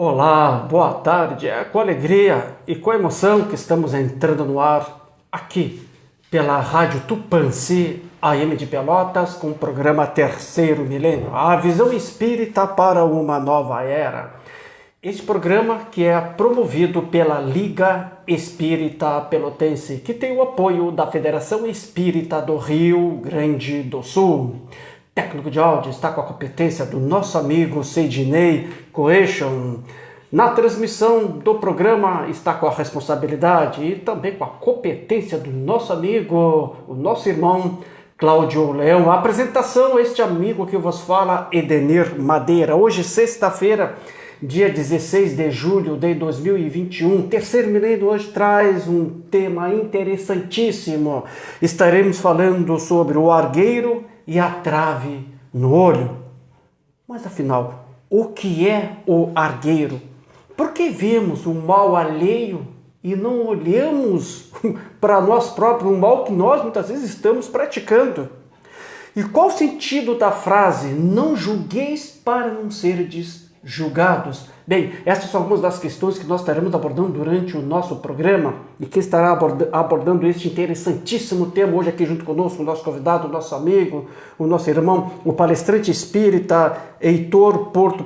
Olá, boa tarde. É com alegria e com emoção que estamos entrando no ar aqui pela Rádio Tupãssi AM de Pelotas com o programa Terceiro Milênio, a visão espírita para uma nova era. Este programa que é promovido pela Liga Espírita Pelotense, que tem o apoio da Federação Espírita do Rio Grande do Sul. Técnico de áudio está com a competência do nosso amigo Sidney Coechon. Na transmissão do programa está com a responsabilidade e também com a competência do nosso amigo, o nosso irmão Cláudio Leão. A apresentação, este amigo que vos fala, Edenir Madeira. Hoje, sexta-feira, dia 16 de julho de 2021, Terceiro Milênio hoje traz um tema interessantíssimo. Estaremos falando sobre o argueiro e a trave no olho. Mas afinal, o que é o argueiro? Por que vemos o mal alheio e não olhamos para nós próprios, o mal que nós muitas vezes estamos praticando? E qual o sentido da frase, não julgueis para não serdes julgados? Bem, essas são algumas das questões que nós estaremos abordando durante o nosso programa e quem estará abordando este interessantíssimo tema hoje aqui junto conosco, o nosso convidado, o nosso amigo, o nosso irmão, o palestrante espírita Heitor Porto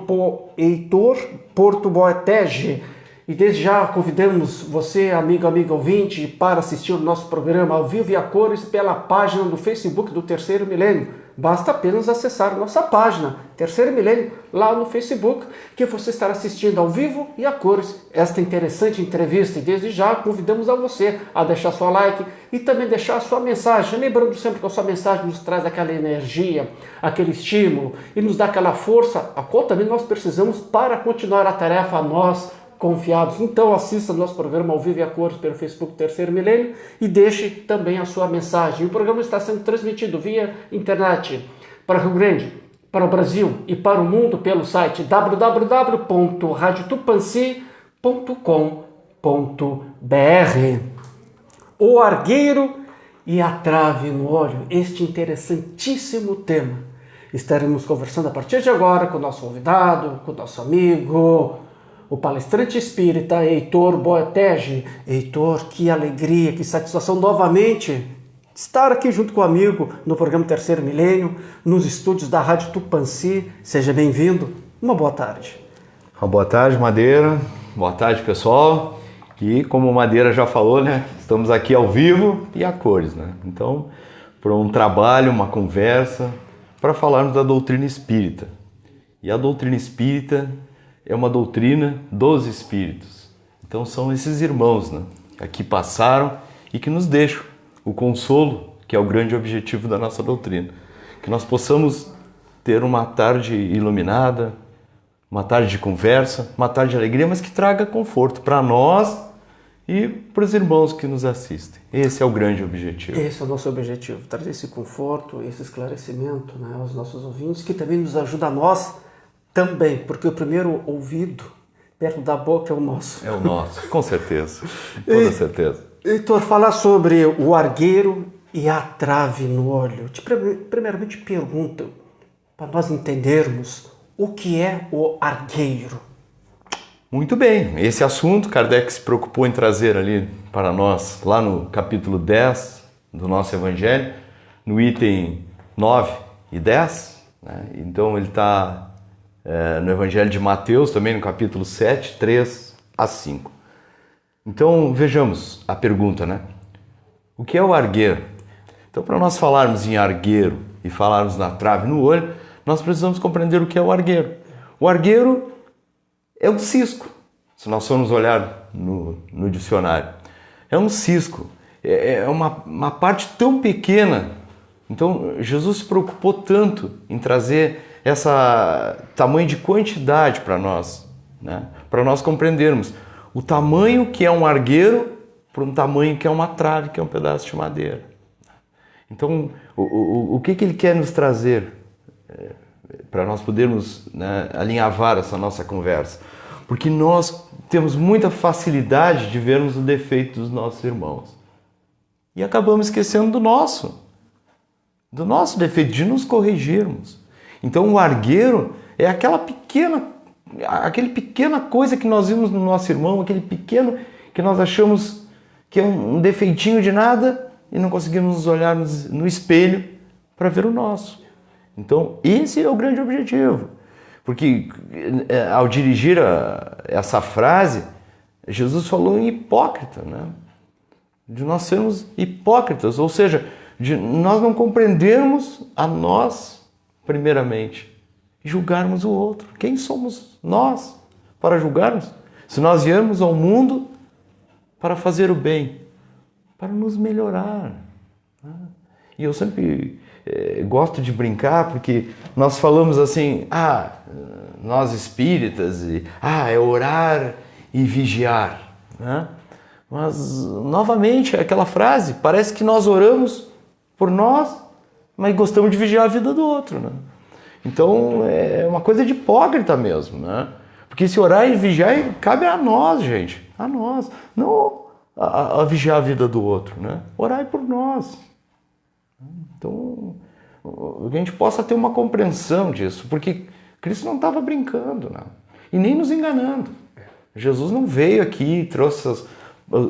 Boetege. E desde já convidamos você, amigo ouvinte, para assistir o nosso programa ao vivo e a cores pela página do Facebook do Terceiro Milênio. Basta apenas acessar nossa página, Terceiro Milênio, lá no Facebook, que você estará assistindo ao vivo e a cores esta interessante entrevista. E desde já convidamos a você a deixar sua like e também deixar sua mensagem. Lembrando sempre que a sua mensagem nos traz aquela energia, aquele estímulo e nos dá aquela força, a qual também nós precisamos para continuar a tarefa a nós confiados. Então assista nosso programa ao vivo e a cores pelo Facebook Terceiro Milênio e deixe também a sua mensagem. O programa está sendo transmitido via internet para Rio Grande, para o Brasil e para o mundo pelo site www.radiotupanci.com.br. O argueiro e a trave no olho, este interessantíssimo tema. Estaremos conversando a partir de agora com o nosso convidado, com o nosso amigo, o palestrante espírita Heitor Boetege. Heitor, que alegria, que satisfação novamente estar aqui junto com o amigo no programa Terceiro Milênio, nos estúdios da Rádio Tupãssi. Seja bem-vindo. Uma boa tarde. Uma boa tarde, Madeira. Boa tarde, pessoal. E como o Madeira já falou, né, estamos aqui ao vivo e a cores, né? Então, para um trabalho, uma conversa, para falarmos da doutrina espírita. E a doutrina espírita é uma doutrina dos espíritos. Então são esses irmãos, né, que aqui passaram e que nos deixam o consolo, que é o grande objetivo da nossa doutrina. Que nós possamos ter uma tarde iluminada, uma tarde de conversa, uma tarde de alegria, mas que traga conforto para nós e para os irmãos que nos assistem. Esse é o grande objetivo. Esse é o nosso objetivo, trazer esse conforto, esse esclarecimento, né, aos nossos ouvintes, que também nos ajuda a nós também, porque o primeiro ouvido perto da boca é o nosso. É o nosso, com certeza, toda certeza. Heitor, falar sobre o argueiro e a trave no olho. Primeiramente pergunto, para nós entendermos, o que é o argueiro? Muito bem, esse assunto Kardec se preocupou em trazer ali para nós, lá no capítulo 10 do nosso Evangelho, no item 9 e 10, né? Então ele está no Evangelho de Mateus, também no capítulo 7, 3 a 5. Então, vejamos a pergunta, né? O que é o argueiro? Então, para nós falarmos em argueiro e falarmos na trave no olho, nós precisamos compreender o que é o argueiro. O argueiro é um cisco, se nós formos olhar no dicionário. É um cisco, é uma parte tão pequena. Então, Jesus se preocupou tanto em trazer essa tamanho de quantidade para nós, né? Para nós compreendermos o tamanho que é um argueiro para um tamanho que é uma trave, que é um pedaço de madeira. Então, o que ele quer nos trazer para nós podermos, né, alinhavar essa nossa conversa? Porque nós temos muita facilidade de vermos o defeito dos nossos irmãos e acabamos esquecendo do nosso defeito, de nos corrigirmos. Então o argueiro é aquela pequena aquele pequena coisa que nós vimos no nosso irmão, aquele pequeno que nós achamos que é um defeitinho de nada e não conseguimos nos olhar no espelho para ver o nosso. Então, esse é o grande objetivo. Porque ao dirigir essa frase, Jesus falou em hipócrita, né? De nós sermos hipócritas, ou seja, de nós não compreendermos a nós, primeiramente, e julgarmos o outro. Quem somos nós para julgarmos? Se nós viemos ao mundo para fazer o bem, para nos melhorar. E eu sempre gosto de brincar, porque nós falamos assim, nós espíritas, é orar e vigiar, né? Mas, novamente, aquela frase, parece que nós oramos por nós, mas gostamos de vigiar a vida do outro, né? Então, é uma coisa de hipócrita mesmo, né? Porque se orar e vigiar, cabe a nós, gente, a nós, não a vigiar a vida do outro, né? Orar por nós. Então, que a gente possa ter uma compreensão disso, porque Cristo não estava brincando, né? E nem nos enganando. Jesus não veio aqui e trouxe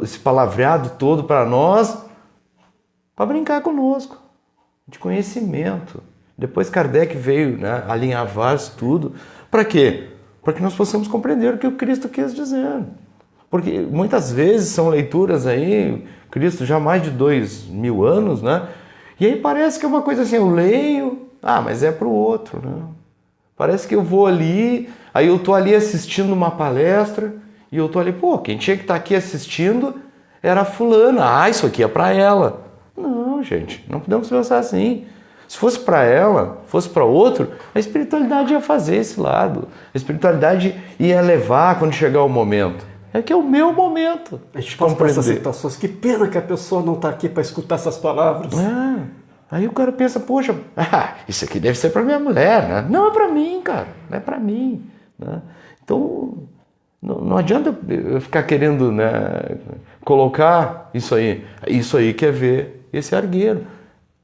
esse palavreado todo para nós para brincar conosco, de conhecimento. Depois Kardec veio, né, alinhavar isso tudo. Para quê? Para que nós possamos compreender o que o Cristo quis dizer. Porque muitas vezes são leituras aí, Cristo já há mais de 2000 anos, né? E aí parece que é uma coisa assim, eu leio, mas é para o outro, né? Parece que eu vou ali, aí eu estou ali assistindo uma palestra, e eu estou ali, quem tinha que estar aqui assistindo era a fulana, isso aqui é para ela. Não, gente, não podemos pensar assim. Se fosse para ela, fosse para outro, a espiritualidade ia fazer esse lado. A espiritualidade ia levar quando chegar o momento. É que é o meu momento. A gente passa por essas situações. Que pena que a pessoa não está aqui para escutar essas palavras. Aí o cara pensa, poxa, isso aqui deve ser para minha mulher, né? Não, é para mim, cara. Não é para mim, né? Então, não adianta eu ficar querendo, né, colocar isso aí. Isso aí quer ver esse argueiro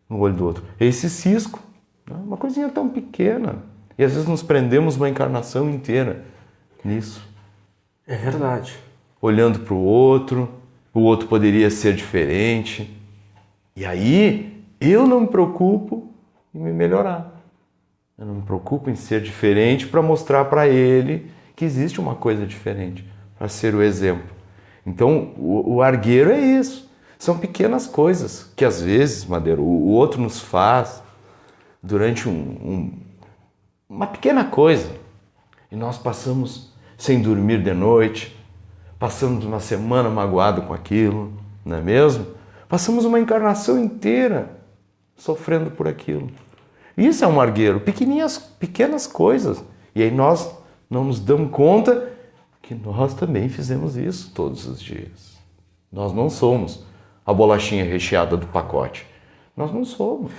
no olho do outro. Esse cisco. Né? Uma coisinha tão pequena. E às vezes nos prendemos uma encarnação inteira nisso. É verdade. Olhando para o outro poderia ser diferente. E aí, eu não me preocupo em me melhorar. Eu não me preocupo em ser diferente para mostrar para ele que existe uma coisa diferente, para ser o exemplo. Então, o argueiro é isso. São pequenas coisas que, às vezes, Madeiro, o outro nos faz durante uma pequena coisa. E nós passamos sem dormir de noite, passamos uma semana magoado com aquilo, não é mesmo? Passamos uma encarnação inteira sofrendo por aquilo. Isso é um argueiro, pequenas coisas. E aí nós não nos damos conta que nós também fizemos isso todos os dias. Nós não somos a bolachinha recheada do pacote. Nós não somos.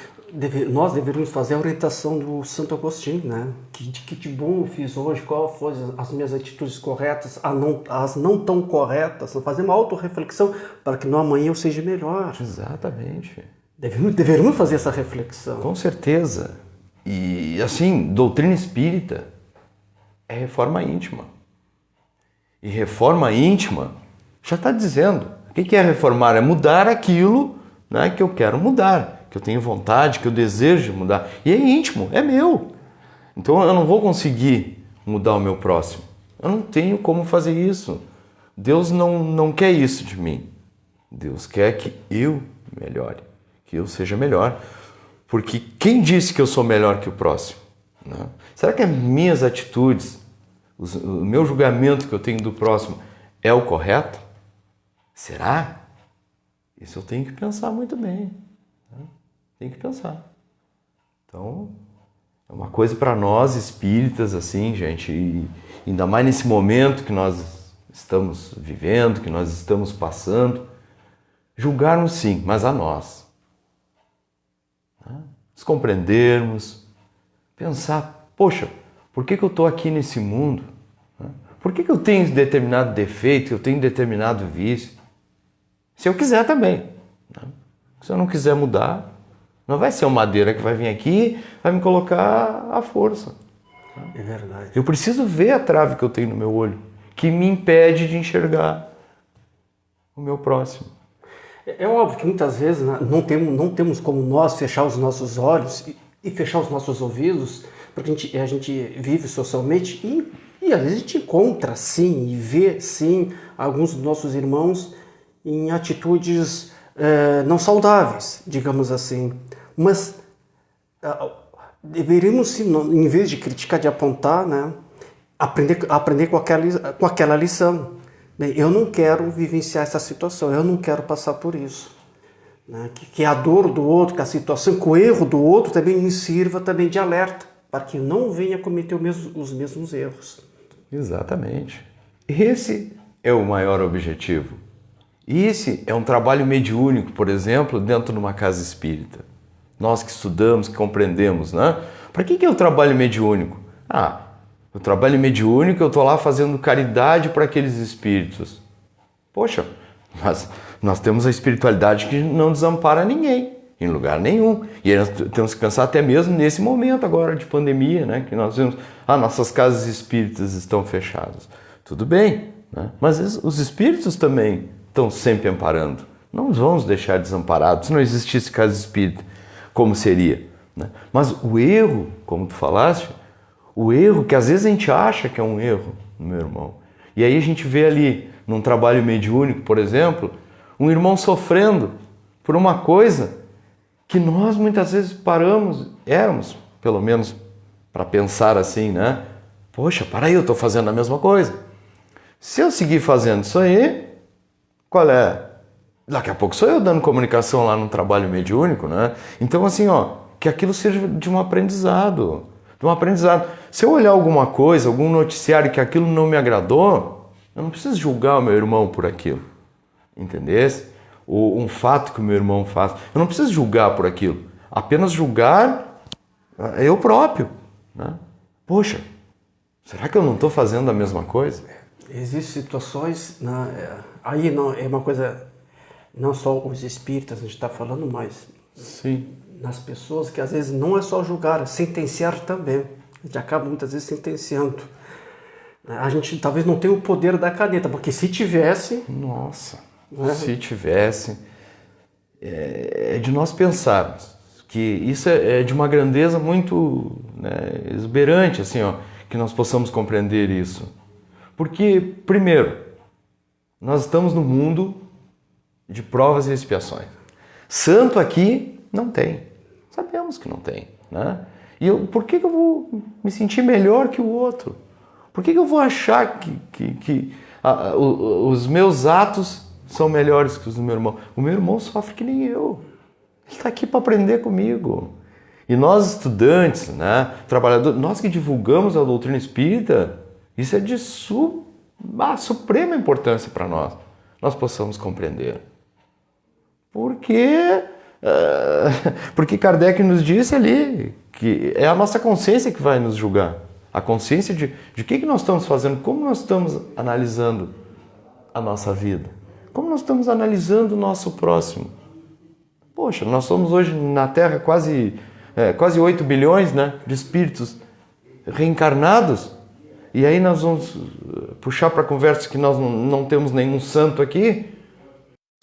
Nós deveríamos fazer a orientação do Santo Agostinho, né? Que de bom eu fiz hoje, qual foram as minhas atitudes corretas, as não tão corretas, fazer uma autorreflexão para que no amanhã eu seja melhor. Exatamente. Deveríamos fazer essa reflexão. Com certeza. E assim, doutrina espírita é reforma íntima. E reforma íntima já está dizendo. O que é reformar? É mudar aquilo, né, que eu quero mudar, que eu tenho vontade, que eu desejo mudar. E é íntimo, é meu. Então eu não vou conseguir mudar o meu próximo. Eu não tenho como fazer isso. Deus não quer isso de mim. Deus quer que eu melhore, que eu seja melhor. Porque quem disse que eu sou melhor que o próximo? Né? Será que as minhas atitudes, o meu julgamento que eu tenho do próximo é o correto? Será? Isso eu tenho que pensar muito bem. Né? Tenho que pensar. Então, é uma coisa para nós espíritas, assim, gente, e ainda mais nesse momento que nós estamos vivendo, que nós estamos passando, julgarmos sim, mas a nós. Nos compreendermos, pensar, poxa, por que eu estou aqui nesse mundo? Por que eu tenho determinado defeito, que eu tenho determinado vício? Se eu quiser também. Se eu não quiser mudar, não vai ser uma madeira que vai vir aqui, vai me colocar à força. É verdade. Eu preciso ver a trave que eu tenho no meu olho, que me impede de enxergar o meu próximo. É óbvio que muitas vezes, né, não temos como nós fechar os nossos olhos e fechar os nossos ouvidos, porque a gente vive socialmente e às vezes a gente encontra sim e vê sim alguns dos nossos irmãos em atitudes não saudáveis, digamos assim. Mas deveríamos, sim, em vez de criticar, de apontar, né, aprender com aquela lição. Bem, eu não quero vivenciar essa situação, eu não quero passar por isso. Né? Que a dor do outro, que a situação, que o erro do outro também me sirva também de alerta, para que eu não venha cometer os mesmos erros. Exatamente. Esse é o maior objetivo. Esse é um trabalho mediúnico, por exemplo, dentro de uma casa espírita. Nós que estudamos, que compreendemos, né? Para que é o trabalho mediúnico? O trabalho mediúnico, eu estou lá fazendo caridade para aqueles espíritos. Poxa, mas nós temos a espiritualidade que não desampara ninguém, em lugar nenhum. E aí nós temos que pensar até mesmo nesse momento agora de pandemia, né? Que nós vemos, nossas casas espíritas estão fechadas. Tudo bem, né? Mas os espíritos também estão sempre amparando. Não nos vamos deixar desamparados. Se não existisse casa espírita, como seria? Né? Mas o erro, como tu falaste, o erro que às vezes a gente acha que é um erro, meu irmão. E aí a gente vê ali, num trabalho mediúnico, por exemplo, um irmão sofrendo por uma coisa que nós muitas vezes éramos, pelo menos para pensar assim, né? Poxa, para aí, eu estou fazendo a mesma coisa. Se eu seguir fazendo isso aí, qual é? Daqui a pouco sou eu dando comunicação lá no trabalho mediúnico, né? Então assim, que aquilo seja de um aprendizado. Se eu olhar alguma coisa, algum noticiário que aquilo não me agradou, eu não preciso julgar o meu irmão por aquilo. Entendesse? Ou um fato que o meu irmão faz. Eu não preciso julgar por aquilo. Apenas julgar eu próprio. Né? Poxa, será que eu não estou fazendo a mesma coisa? Existem situações, aí não é uma coisa, não só os espíritas a gente está falando, mas sim, nas pessoas que às vezes não é só julgar, é sentenciar também. A gente acaba muitas vezes sentenciando. A gente talvez não tenha o poder da caneta, porque se tivesse... Nossa, se tivesse... É de nós pensarmos que isso é de uma grandeza muito, né, exuberante, assim, que nós possamos compreender isso. Porque, primeiro, nós estamos no mundo de provas e expiações. Santo aqui não tem. Sabemos que não tem, né? E por que eu vou me sentir melhor que o outro? Por que eu vou achar que os meus atos são melhores que os do meu irmão? O meu irmão sofre que nem eu. Ele está aqui para aprender comigo. E nós estudantes, né, trabalhadores, nós que divulgamos a doutrina espírita, isso é de suprema importância para nós. Nós possamos compreender. Porque Kardec nos disse ali que é a nossa consciência que vai nos julgar. A consciência de o que nós estamos fazendo, como nós estamos analisando a nossa vida, como nós estamos analisando o nosso próximo. Poxa, nós somos hoje na Terra quase 8 bilhões, né, de espíritos reencarnados, e aí nós vamos puxar para a conversa que nós não temos nenhum santo aqui.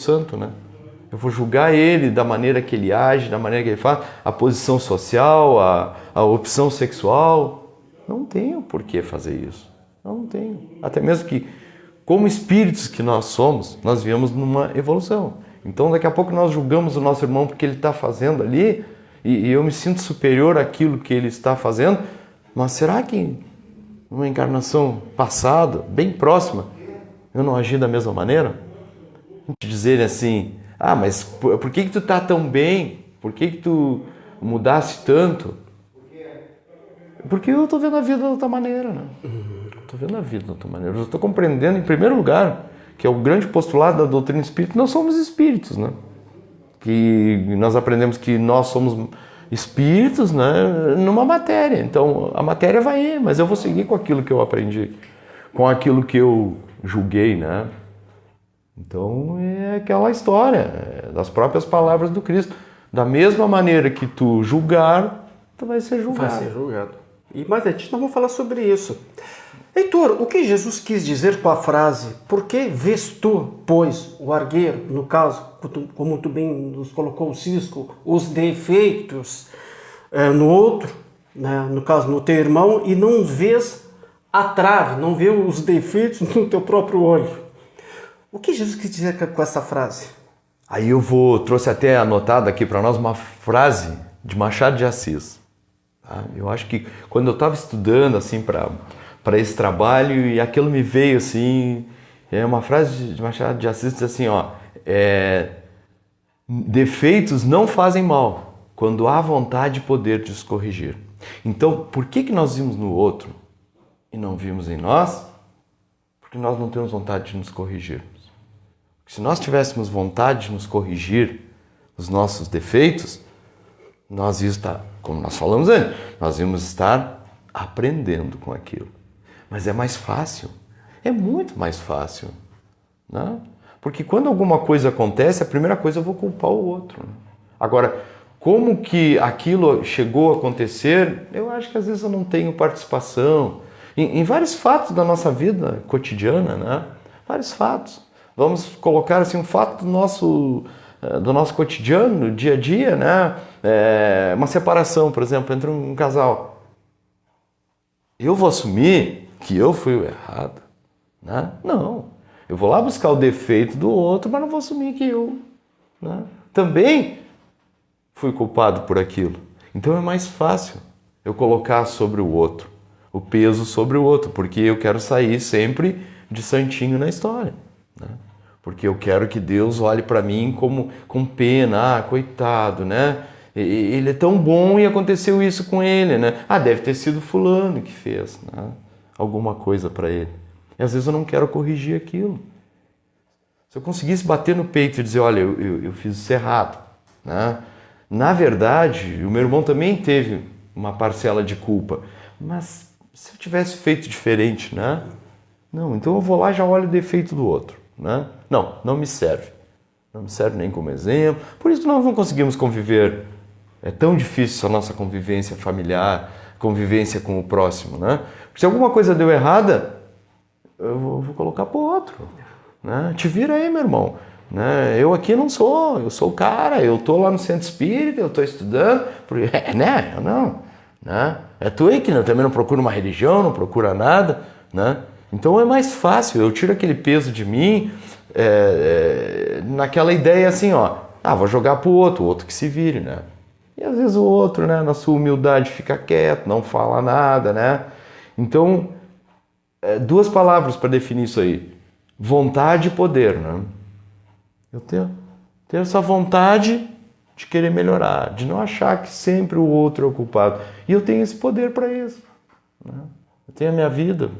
Santo, né? Eu vou julgar ele da maneira que ele age, da maneira que ele faz, a posição social, a opção sexual. Não tenho por que fazer isso. Não tenho. Até mesmo que, como espíritos que nós somos, nós viemos numa evolução. Então, daqui a pouco nós julgamos o nosso irmão porque ele está fazendo ali, e eu me sinto superior àquilo que ele está fazendo, mas será que numa encarnação passada, bem próxima, eu não agi da mesma maneira? Te dizerem assim... mas por que tu tá tão bem? Por que tu mudaste tanto? Porque eu tô vendo a vida de outra maneira, né? Eu estou compreendendo, em primeiro lugar, que é o grande postulado da doutrina espírita, nós somos espíritos, né? Que nós aprendemos que nós somos espíritos, né, numa matéria. Então, a matéria vai ir, mas eu vou seguir com aquilo que eu aprendi, com aquilo que eu julguei, né? Então é aquela história das próprias palavras do Cristo. Da mesma maneira que tu julgar, tu vai ser julgado. Vai ser julgado. E mais adiante nós vamos falar sobre isso. Heitor, o que Jesus quis dizer com a frase, por que vês tu, pois, o argueiro, no caso, como tu bem nos colocou o Cisco, os defeitos no outro, né, no caso no teu irmão, e não vês a trave, não vê os defeitos no teu próprio olho? O que Jesus quis dizer com essa frase? Aí trouxe até anotado aqui para nós uma frase de Machado de Assis. Tá? Eu acho que quando eu estava estudando assim para esse trabalho, e aquilo me veio assim, é uma frase de Machado de Assis que diz assim, ó, defeitos não fazem mal, quando há vontade e poder de os corrigir. Então, por que nós vimos no outro e não vimos em nós? Porque nós não temos vontade de nos corrigirmos. Se nós tivéssemos vontade de nos corrigir os nossos defeitos, nós íamos estar, como nós falamos antes, nós íamos estar aprendendo com aquilo. Mas é mais fácil, é muito mais fácil, né? Porque quando alguma coisa acontece, a primeira coisa eu vou culpar o outro. Agora, como que aquilo chegou a acontecer, eu acho que às vezes eu não tenho participação em vários fatos da nossa vida cotidiana, né? Vários fatos. Vamos colocar assim um fato do nosso cotidiano, dia a dia, né? Uma separação, por exemplo, entre um casal. Eu vou assumir que eu fui o errado, né? Não. Eu vou lá buscar o defeito do outro, mas não vou assumir que eu, né, também fui culpado por aquilo. Então é mais fácil eu colocar sobre o outro, o peso sobre o outro, porque eu quero sair sempre de santinho na história, né? Porque eu quero que Deus olhe para mim com pena, coitado, né? Ele é tão bom e aconteceu isso com ele, né? Deve ter sido fulano que fez, né, alguma coisa para ele. E às vezes eu não quero corrigir aquilo. Se eu conseguisse bater no peito e dizer, olha, eu fiz isso errado, né? Na verdade, o meu irmão também teve uma parcela de culpa, mas se eu tivesse feito diferente, né? Não, então eu vou lá e já olho o defeito do outro, né? Não me serve. Não me serve nem como exemplo. Por isso nós não conseguimos conviver. É tão difícil a nossa convivência familiar, convivência com o próximo, né? Porque se alguma coisa deu errada, eu vou colocar pro outro, né? Te vira aí, meu irmão. Né? Eu aqui não sou, eu sou o cara, eu tô lá no centro espírita, eu tô estudando, né? Eu não, né? É tu aí que também não procura uma religião, não procura nada, né? Então é mais fácil, eu tiro aquele peso de mim, naquela ideia assim, ó, vou jogar pro outro, o outro que se vire, né? E às vezes o outro, né, na sua humildade fica quieto, não fala nada, né? Então, duas palavras para definir isso aí, vontade e poder, né? Eu ter essa vontade de querer melhorar, de não achar que sempre o outro é o culpado. E eu tenho esse poder para isso, né? Eu tenho a minha vida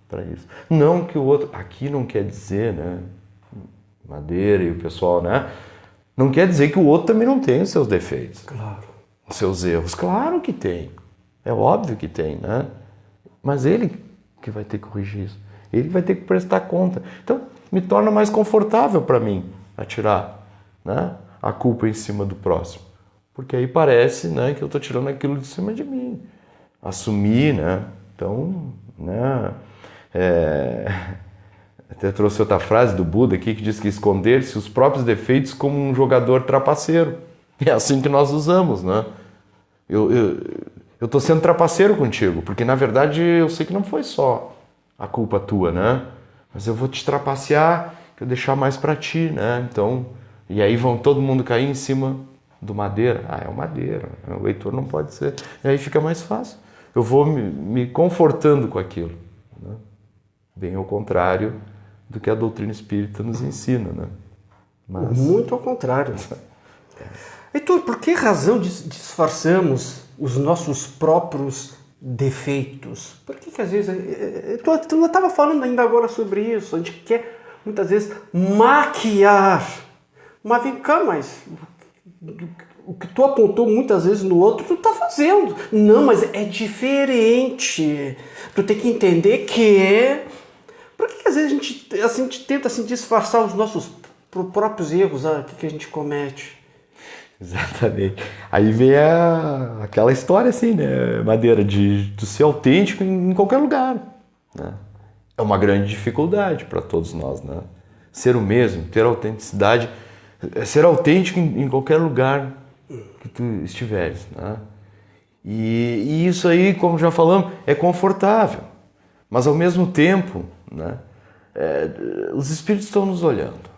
para isso. Não que o outro... Aqui não quer dizer, né? Madeira e o pessoal, né? Não quer dizer que o outro também não tem os seus defeitos. Claro. Os seus erros. Claro que tem. É óbvio que tem, né? Mas ele que vai ter que corrigir isso. Ele vai ter que prestar conta. Então, me torna mais confortável para mim atirar, né, a culpa em cima do próximo. Porque aí parece, né, que eu estou tirando aquilo de cima de mim. Assumir, né? Então, né, até trouxe outra frase do Buda aqui que diz que esconder-se os próprios defeitos como um jogador trapaceiro. É assim que nós usamos, né? Eu estou sendo trapaceiro contigo, porque na verdade eu sei que não foi só a culpa tua, né? Mas eu vou te trapacear, que eu deixar mais para ti, né? Então, e aí vão todo mundo cair em cima do Madeira. É o Madeira, o Heitor não pode ser. E aí fica mais fácil. Eu vou me confortando com aquilo, né? Bem ao contrário do que a doutrina espírita nos ensina, né? Mas... Muito ao contrário. Heitor, por que razão disfarçamos os nossos próprios defeitos? Por que às vezes... Tu não estava falando ainda agora sobre isso. A gente quer, muitas vezes, maquiar. Mas vem cá, mas... O que tu apontou muitas vezes no outro, tu tá fazendo. Não, mas é diferente. Tu tem que entender que é... Por que às vezes a gente tenta assim, disfarçar os nossos próprios erros que a gente comete? Exatamente. Aí vem aquela história assim, né, Madeira, de ser autêntico em qualquer lugar, né? É uma grande dificuldade para todos nós, né? Ser o mesmo, ter autenticidade, ser autêntico em qualquer lugar que tu estiveres, né? E isso aí, como já falamos, é confortável, mas ao mesmo tempo, né, os espíritos estão nos olhando.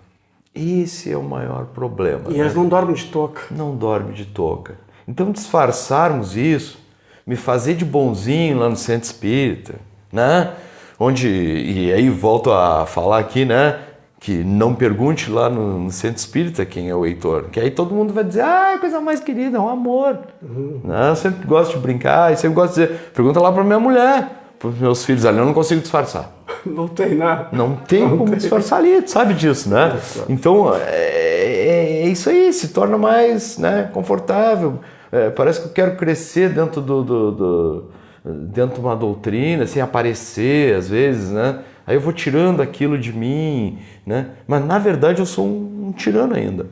Esse é o maior problema. E eles não dormem de touca. Não dorme de touca. Então disfarçarmos isso, me fazer de bonzinho lá no centro espírita, né? E aí volto a falar aqui, né? Que não pergunte lá no centro espírita quem é o Heitor, que aí todo mundo vai dizer, coisa mais querida, é um amor. Né? Eu sempre gosto de brincar, e sempre gosto de dizer, pergunta lá para minha mulher, para os meus filhos ali, eu não consigo disfarçar. Não tem nada. Não tem como disfarçar ali, tu sabe disso, né? Então, é isso aí, se torna mais, né, confortável. Parece que eu quero crescer dentro dentro de uma doutrina, sem aparecer, às vezes, né? Aí eu vou tirando aquilo de mim, né? Mas, na verdade, eu sou um tirano ainda.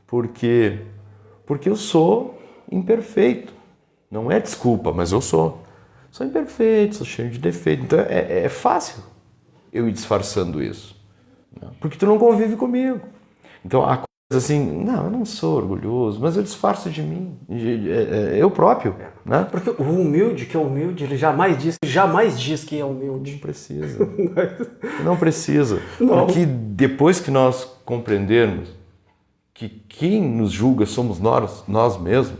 Porque eu sou imperfeito. Não é desculpa, mas eu sou. Sou imperfeito, sou cheio de defeito. Então, é fácil eu ir disfarçando isso, né? Porque tu não convive comigo. Então a coisa assim, não, eu não sou orgulhoso, mas eu disfarço de mim, eu próprio, né? Porque o humilde, que é humilde, ele jamais diz que é humilde. Não precisa. Não precisa. Não. Porque depois que nós compreendermos que quem nos julga somos nós mesmos,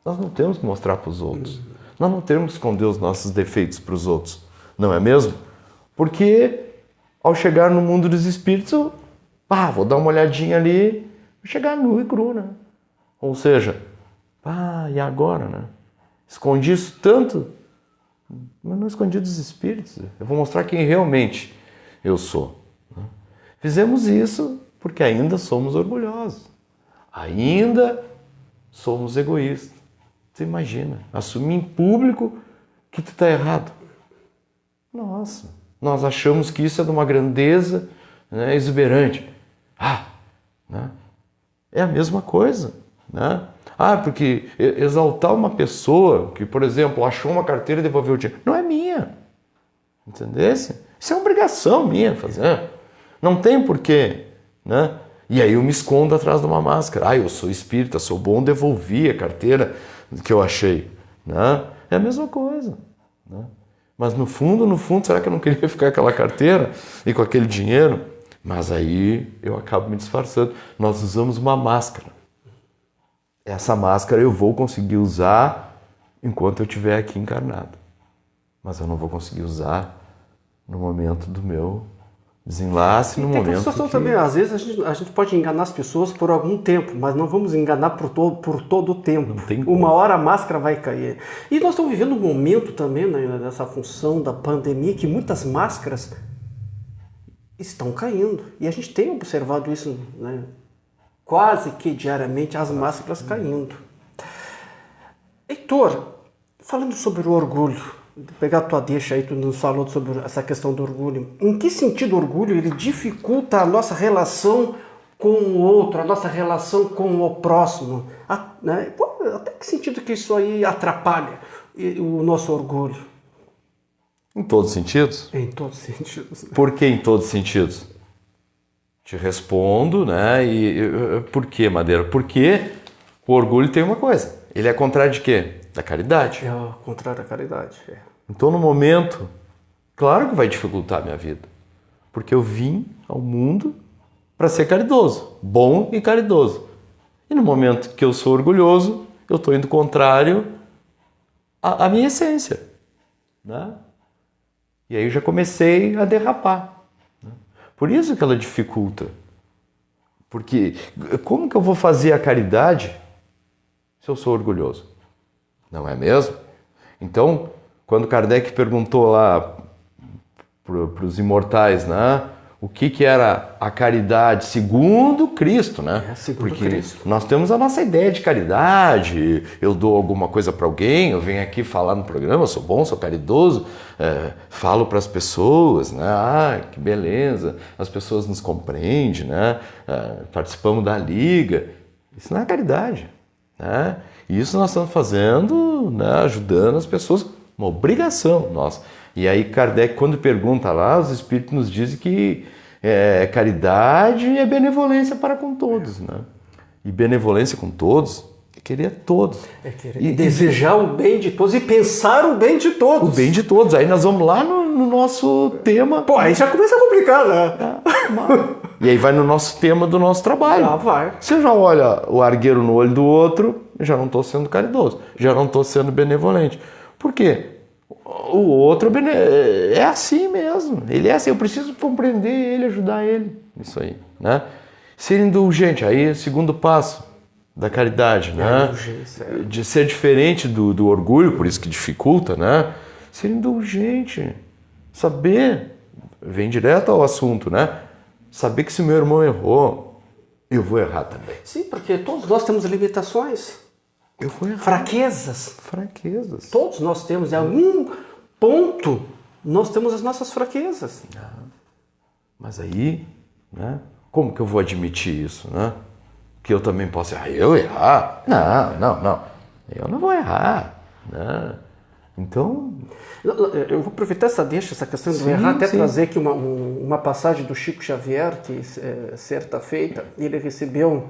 nós não temos que mostrar para os outros. Nós não temos que esconder os nossos defeitos para os outros, não é mesmo? Porque ao chegar no mundo dos espíritos, vou dar uma olhadinha ali, vou chegar nu e cru, né? Ou seja, e agora, né? Escondi isso tanto, mas não escondi dos espíritos. Eu vou mostrar quem realmente eu sou. Né? Fizemos isso porque ainda somos orgulhosos. Ainda somos egoístas. Você imagina, assumir em público que tu está errado. Nossa, nós achamos que isso é de uma grandeza, né, exuberante. Né? É a mesma coisa. Né? Porque exaltar uma pessoa que, por exemplo, achou uma carteira e devolveu o dinheiro, não é minha. Entendesse? Isso é obrigação minha fazer. Não tem porquê. Né? E aí eu me escondo atrás de uma máscara. Eu sou espírita, sou bom, devolvi a carteira que eu achei. Né? É a mesma coisa. Né? Mas no fundo, será que eu não queria ficar com aquela carteira e com aquele dinheiro? Mas aí eu acabo me disfarçando. Nós usamos uma máscara. Essa máscara eu vou conseguir usar enquanto eu estiver aqui encarnado. Mas eu não vou conseguir usar no momento do meu desenlace, no momento que... também, às vezes a gente pode enganar as pessoas por algum tempo, mas não vamos enganar por todo o tempo. Não tem como. Uma hora a máscara vai cair. E nós estamos vivendo um momento também, né, dessa função da pandemia, que muitas máscaras estão caindo. E a gente tem observado isso, né, quase que diariamente, as máscaras caindo. Heitor, falando sobre o orgulho, pegar a tua deixa aí, tu nos falou sobre essa questão do orgulho. Em que sentido o orgulho ele dificulta a nossa relação com o outro, a nossa relação com o próximo? Né? Até que sentido que isso aí atrapalha o nosso orgulho? Em todos os sentidos? Em todos os sentidos. Por que em todos os sentidos? Te respondo, né? Por que, Madeira? Porque o orgulho tem uma coisa. Ele é contrário de quê? Da caridade. É o contrário da caridade. Então, no momento, claro que vai dificultar a minha vida. Porque eu vim ao mundo para ser caridoso, bom e caridoso. E no momento que eu sou orgulhoso, eu estou indo contrário à minha essência. Né? E aí eu já comecei a derrapar. Né? Por isso que ela dificulta. Porque como que eu vou fazer a caridade se eu sou orgulhoso? Não é mesmo? Então, quando Kardec perguntou lá para os imortais, né, o que era a caridade segundo Cristo, né? Segundo Porque Cristo. nós temos a nossa ideia de caridade, eu dou alguma coisa para alguém, eu venho aqui falar no programa, eu sou bom, sou caridoso, falo para as pessoas, né? Que beleza, as pessoas nos compreendem, né? Participamos da liga. Isso não é caridade. né? Isso nós estamos fazendo, né, ajudando as pessoas, uma obrigação nossa. E aí Kardec, quando pergunta lá, os espíritos nos dizem que caridade é benevolência para com todos, né? E benevolência com todos é querer todos. É querer desejar o bem de todos e pensar o bem de todos. O bem de todos. Aí nós vamos lá no nosso tema. Pô, aí já começa a complicar, né? E aí vai no nosso tema do nosso trabalho. Já vai. Você já olha o argueiro no olho do outro, já não estou sendo caridoso, já não estou sendo benevolente. Por quê? O outro é assim mesmo. Ele é assim, eu preciso compreender ele, ajudar ele. Isso aí, né? Ser indulgente, aí segundo passo da caridade, né? De ser diferente do orgulho, por isso que dificulta, né? Ser indulgente, saber, vem direto ao assunto, né? Saber que se meu irmão errou, eu vou errar também. Sim, porque todos nós temos limitações. Eu vou errar. Fraquezas. Fraquezas. Todos nós temos. Em algum ponto, nós temos as nossas fraquezas. Mas aí, né? Como que eu vou admitir isso, né? Que eu também posso errar. Eu errar? Não. Eu não vou errar, né? Então... Eu vou aproveitar essa questão do errar, até trazer aqui uma passagem do Chico Xavier, que certa feita, ele recebeu,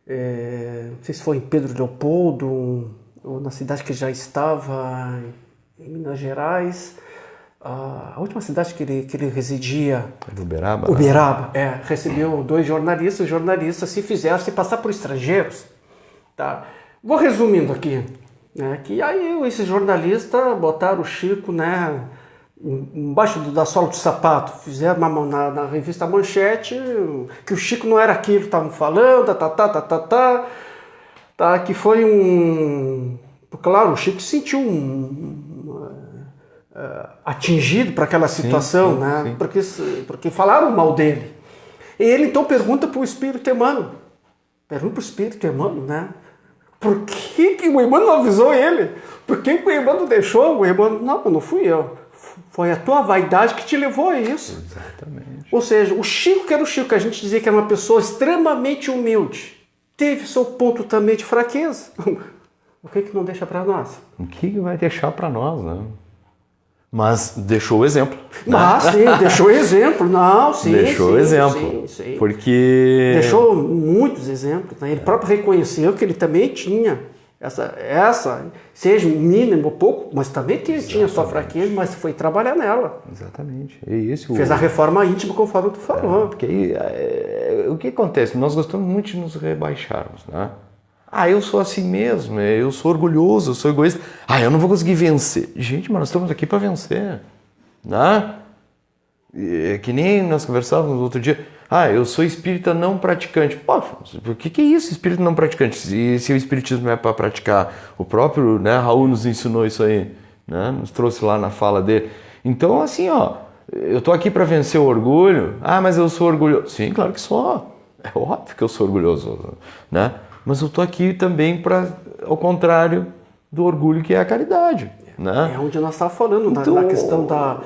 não sei se foi em Pedro Leopoldo, ou na cidade que já estava, em Minas Gerais, a última cidade que ele residia... Uberaba? Uberaba, recebeu 2 jornalistas, os jornalistas se fizeram se passar por estrangeiros. Tá? Vou resumindo aqui. Que aí esses jornalistas botaram o Chico, né, embaixo da sola do sapato, fizeram na revista Manchete que o Chico não era aquilo que estavam falando, que foi claro, o Chico se sentiu atingido para aquela situação, sim. Porque falaram mal dele. E ele então pergunta para o Espírito Emmanuel, né? Por que o Emmanuel não avisou ele? Por que o Emmanuel deixou? O Emmanuel, não fui eu. Foi a tua vaidade que te levou a isso. Exatamente. Ou seja, o Chico, que era o Chico, que a gente dizia que era uma pessoa extremamente humilde, teve seu ponto também de fraqueza. O que não deixa para nós? O que vai deixar para nós, né? Mas deixou o exemplo. Sim, deixou o exemplo. Deixou o exemplo. Sim. Porque... Deixou muitos exemplos. Né? Ele próprio reconheceu que ele também tinha essa seja um mínimo ou pouco, mas também tinha sua fraqueza, mas foi trabalhar nela. Exatamente. Fez a reforma íntima, conforme tu falou. Porque o que acontece? Nós gostamos muito de nos rebaixarmos, né? Eu sou assim mesmo, eu sou orgulhoso, eu sou egoísta. Eu não vou conseguir vencer. Gente, mas nós estamos aqui para vencer, né? Que nem nós conversávamos no outro dia. Eu sou espírita não praticante. Poxa, o que é isso, espírita não praticante? Se o espiritismo é para praticar, o próprio, né, Raul nos ensinou isso aí, né? Nos trouxe lá na fala dele. Então, assim, eu estou aqui para vencer o orgulho. Mas eu sou orgulhoso. Sim, claro que sou. É óbvio que eu sou orgulhoso, né? Mas eu estou aqui também ao contrário do orgulho que é a caridade. Né? É onde nós estávamos falando, na questão da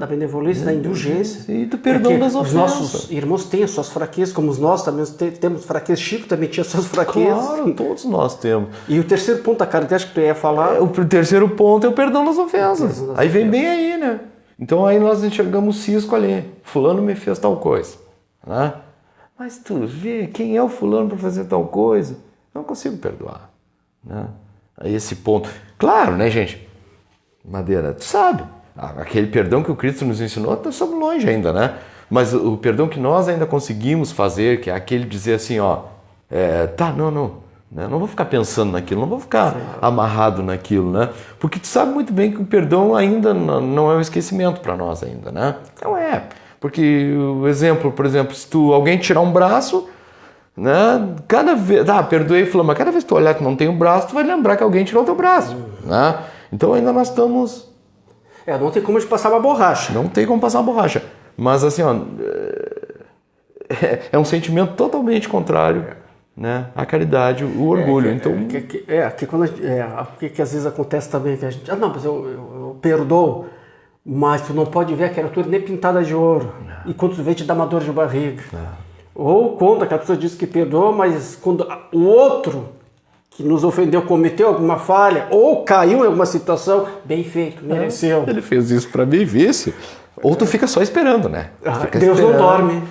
benevolência, da indulgência. E do perdão das ofensas. Os nossos irmãos têm as suas fraquezas, como nós também temos fraquezas. Chico também tinha suas fraquezas. Claro, todos nós temos. E o terceiro ponto da caridade que tu ia falar... O terceiro ponto é o perdão das ofensas. Aí vem bem aí, né? Então aí nós enxergamos o cisco ali. Fulano me fez tal coisa. Né? Mas tu vê, quem é o fulano para fazer tal coisa? Não consigo perdoar. Né? Aí esse ponto... Claro, né, gente? Madeira, tu sabe, aquele perdão que o Cristo nos ensinou, nós estamos longe ainda, né? Mas o perdão que nós ainda conseguimos fazer, que é aquele dizer assim, não vou ficar pensando naquilo, não vou ficar amarrado naquilo, né? Porque tu sabe muito bem que o perdão ainda não é um esquecimento para nós ainda, né? Não é, porque o exemplo, por exemplo, se alguém tirar um braço, né? Cada vez, perdoei, mas cada vez que tu olhar que não tem um braço, tu vai lembrar que alguém tirou o teu braço, né? Então ainda nós estamos... não tem como a gente passar uma borracha. Não tem como passar uma borracha. Mas assim, é um sentimento totalmente contrário, né? À caridade, o orgulho. Que às vezes acontece também que a gente... mas eu perdoo, mas tu não pode ver a criatura nem pintada de ouro. Não. E quando tu vê, te dá uma dor de barriga. Não. Ou quando aquela pessoa diz que perdoa, mas quando o outro que nos ofendeu, cometeu alguma falha ou caiu em alguma situação, bem feito, mereceu. Ele fez isso para mim, vice. Ou tu fica só esperando, né? Deus não dorme.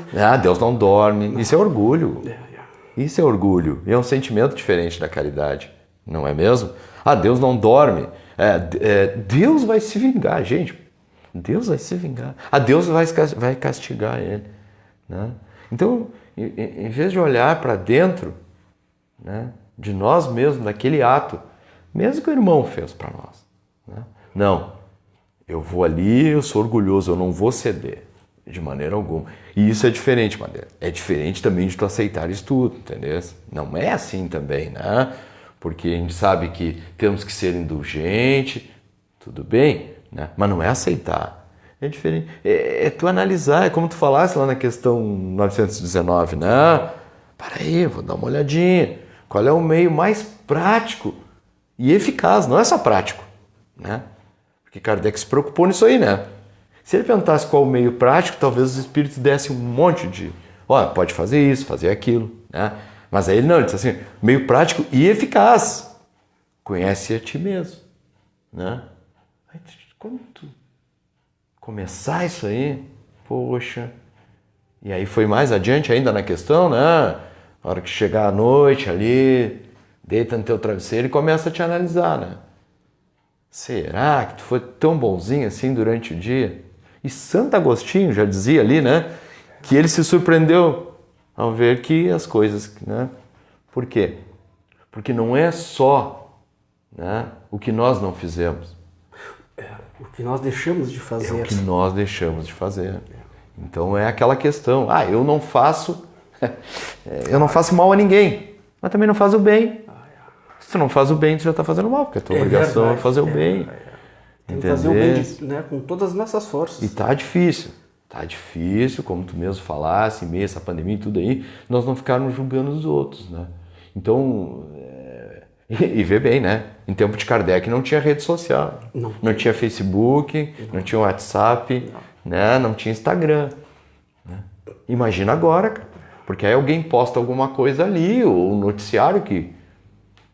Deus não dorme. Isso é orgulho. Isso é orgulho. E é um sentimento diferente da caridade, não é mesmo? Deus não dorme. Deus vai se vingar, gente. Deus vai se vingar. Deus vai castigar ele. Né? Então, em vez de olhar para dentro, né, de nós mesmos, daquele ato, mesmo que o irmão fez para nós. Né? Não, eu vou ali, eu sou orgulhoso, eu não vou ceder, de maneira alguma. E isso é diferente, Madeira. É diferente também de tu aceitar isso tudo, entendeu? Não é assim também, né? Porque a gente sabe que temos que ser indulgente, tudo bem, né? Mas não é aceitar. É diferente. É tu analisar, é como tu falasse lá na questão 919, né? Para aí, vou dar uma olhadinha. Qual é o meio mais prático e eficaz? Não é só prático, né? Porque Kardec se preocupou nisso aí, né? Se ele perguntasse qual o meio prático, talvez os espíritos dessem um monte de... pode fazer isso, fazer aquilo, né? Mas aí ele não, ele disse assim, meio prático e eficaz. Conhece a ti mesmo, né? Aí, quando tu começar isso aí, poxa... E aí foi mais adiante ainda na questão, né? Na hora que chegar a noite ali, deita no teu travesseiro e começa a te analisar, né? Será que tu foi tão bonzinho assim durante o dia? E Santo Agostinho já dizia ali, né? Que ele se surpreendeu ao ver que as coisas, né? Por quê? Porque não é só, né, o que nós não fizemos. O que nós deixamos de fazer. É o que nós deixamos de fazer. Então é aquela questão, eu não faço mal a ninguém, mas também não faço o bem. Se tu não faz o bem, tu já está fazendo mal, porque a tua obrigação é fazer o bem. Tem que fazer o bem, né, com todas as nossas forças. E tá difícil, como tu mesmo falasse, em meio a essa pandemia e tudo aí, nós não ficarmos julgando os outros, né? Então, e vê bem, né? Em tempo de Kardec não tinha rede social, não tinha Facebook, não tinha WhatsApp, né? Não tinha Instagram. Né? Imagina agora, cara, porque aí alguém posta alguma coisa ali, ou um noticiário que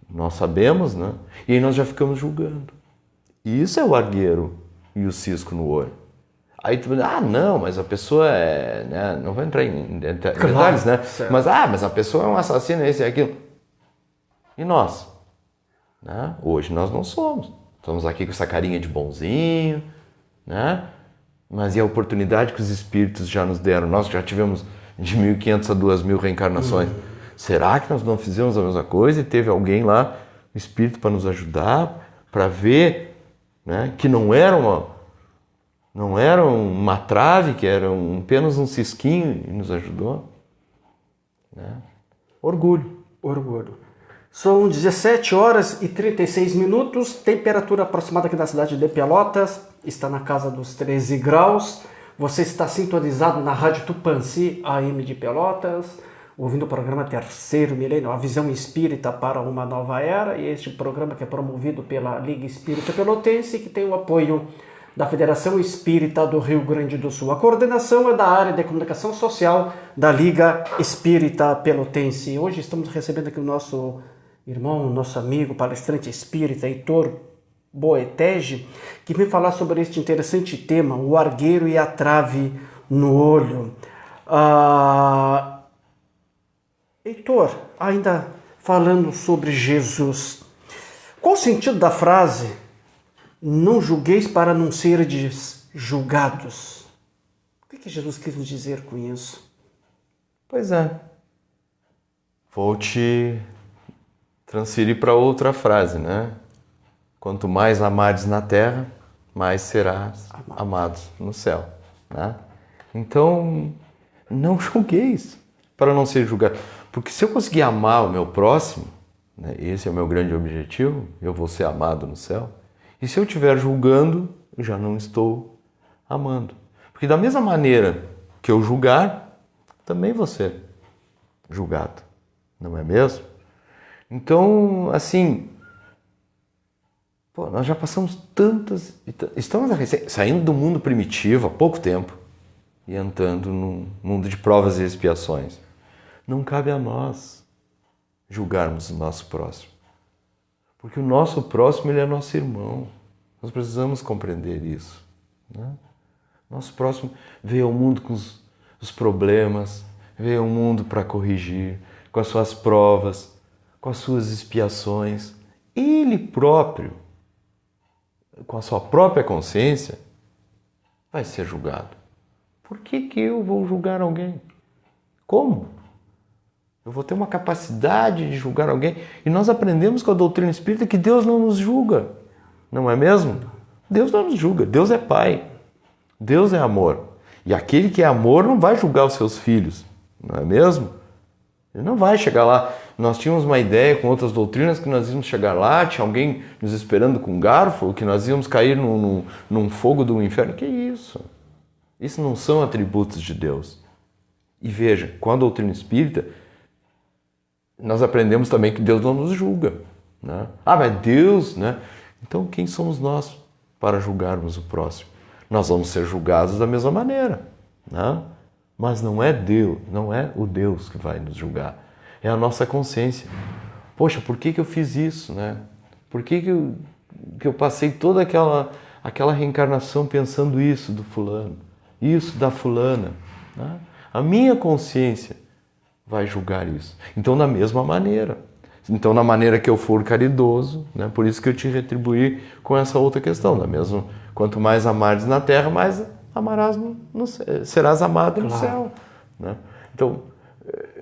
nós sabemos, né? E aí nós já ficamos julgando. E isso é o argueiro e o cisco no olho. Aí tu diz, não, mas a pessoa né? Não vou entrar em detalhes, né? Certo. Mas a pessoa é um assassino, esse e aquilo. E nós? Né? Hoje nós não somos. Estamos aqui com essa carinha de bonzinho, né? Mas e a oportunidade que os espíritos já nos deram? Nós já tivemos de 1.500 a 2.000 reencarnações. Será que nós não fizemos a mesma coisa e teve alguém lá, um espírito, para nos ajudar, para ver, né, que não era uma trave, que era apenas um cisquinho e nos ajudou? Né? Orgulho. São 17 horas e 36 minutos, temperatura aproximada aqui na cidade de Pelotas, está na casa dos 13 graus. Você está sintonizado na Rádio Tupãssi, AM de Pelotas, ouvindo o programa Terceiro Milênio, a visão espírita para uma nova era, e este programa que é promovido pela Liga Espírita Pelotense, que tem o apoio da Federação Espírita do Rio Grande do Sul. A coordenação é da área de comunicação social da Liga Espírita Pelotense. Hoje estamos recebendo aqui o nosso irmão, nosso amigo, palestrante espírita, Heitor Boetege, que vem falar sobre este interessante tema, o argueiro e a trave no olho. Heitor, ainda falando sobre Jesus, qual o sentido da frase não julgueis para não serdes julgados? O que Jesus quis nos dizer com isso? Pois é. Vou te transferir para outra frase, né? Quanto mais amares na terra, mais serás amados no céu. Né? Então, não julgueis para não ser julgado. Porque se eu conseguir amar o meu próximo, né, esse é o meu grande objetivo, eu vou ser amado no céu. E se eu estiver julgando, eu já não estou amando. Porque da mesma maneira que eu julgar, também vou ser julgado. Não é mesmo? Então, assim, nós já passamos tantas... Estamos saindo do mundo primitivo há pouco tempo e entrando num mundo de provas e expiações. Não cabe a nós julgarmos o nosso próximo. Porque o nosso próximo, ele é nosso irmão. Nós precisamos compreender isso. Né? Nosso próximo veio ao mundo com os problemas, veio ao mundo para corrigir, com as suas provas, com as suas expiações. Ele próprio, com a sua própria consciência, vai ser julgado. Por que eu vou julgar alguém? Como? Eu vou ter uma capacidade de julgar alguém? E nós aprendemos com a doutrina espírita que Deus não nos julga. Não é mesmo? Deus não nos julga. Deus é Pai. Deus é amor. E aquele que é amor não vai julgar os seus filhos. Não é mesmo? Ele não vai chegar lá. Nós tínhamos uma ideia com outras doutrinas que nós íamos chegar lá, tinha alguém nos esperando com um garfo, que nós íamos cair num fogo do inferno. Que isso? Isso não são atributos de Deus. E veja, com a doutrina espírita, nós aprendemos também que Deus não nos julga. Né? Ah, mas Deus, né? Então quem somos nós para julgarmos o próximo? Nós vamos ser julgados da mesma maneira. Né? Mas não é Deus, não é o Deus que vai nos julgar. É a nossa consciência. Poxa, por que eu fiz isso? Né? Por que eu passei toda aquela reencarnação pensando isso do fulano, isso da fulana? Né? A minha consciência vai julgar isso. Então, da mesma maneira. Então, na maneira que eu for caridoso, né? Por isso que eu te retribuí com essa outra questão. Da mesma, quanto mais amares na terra, mais amarás serás amado no céu. Né? Então,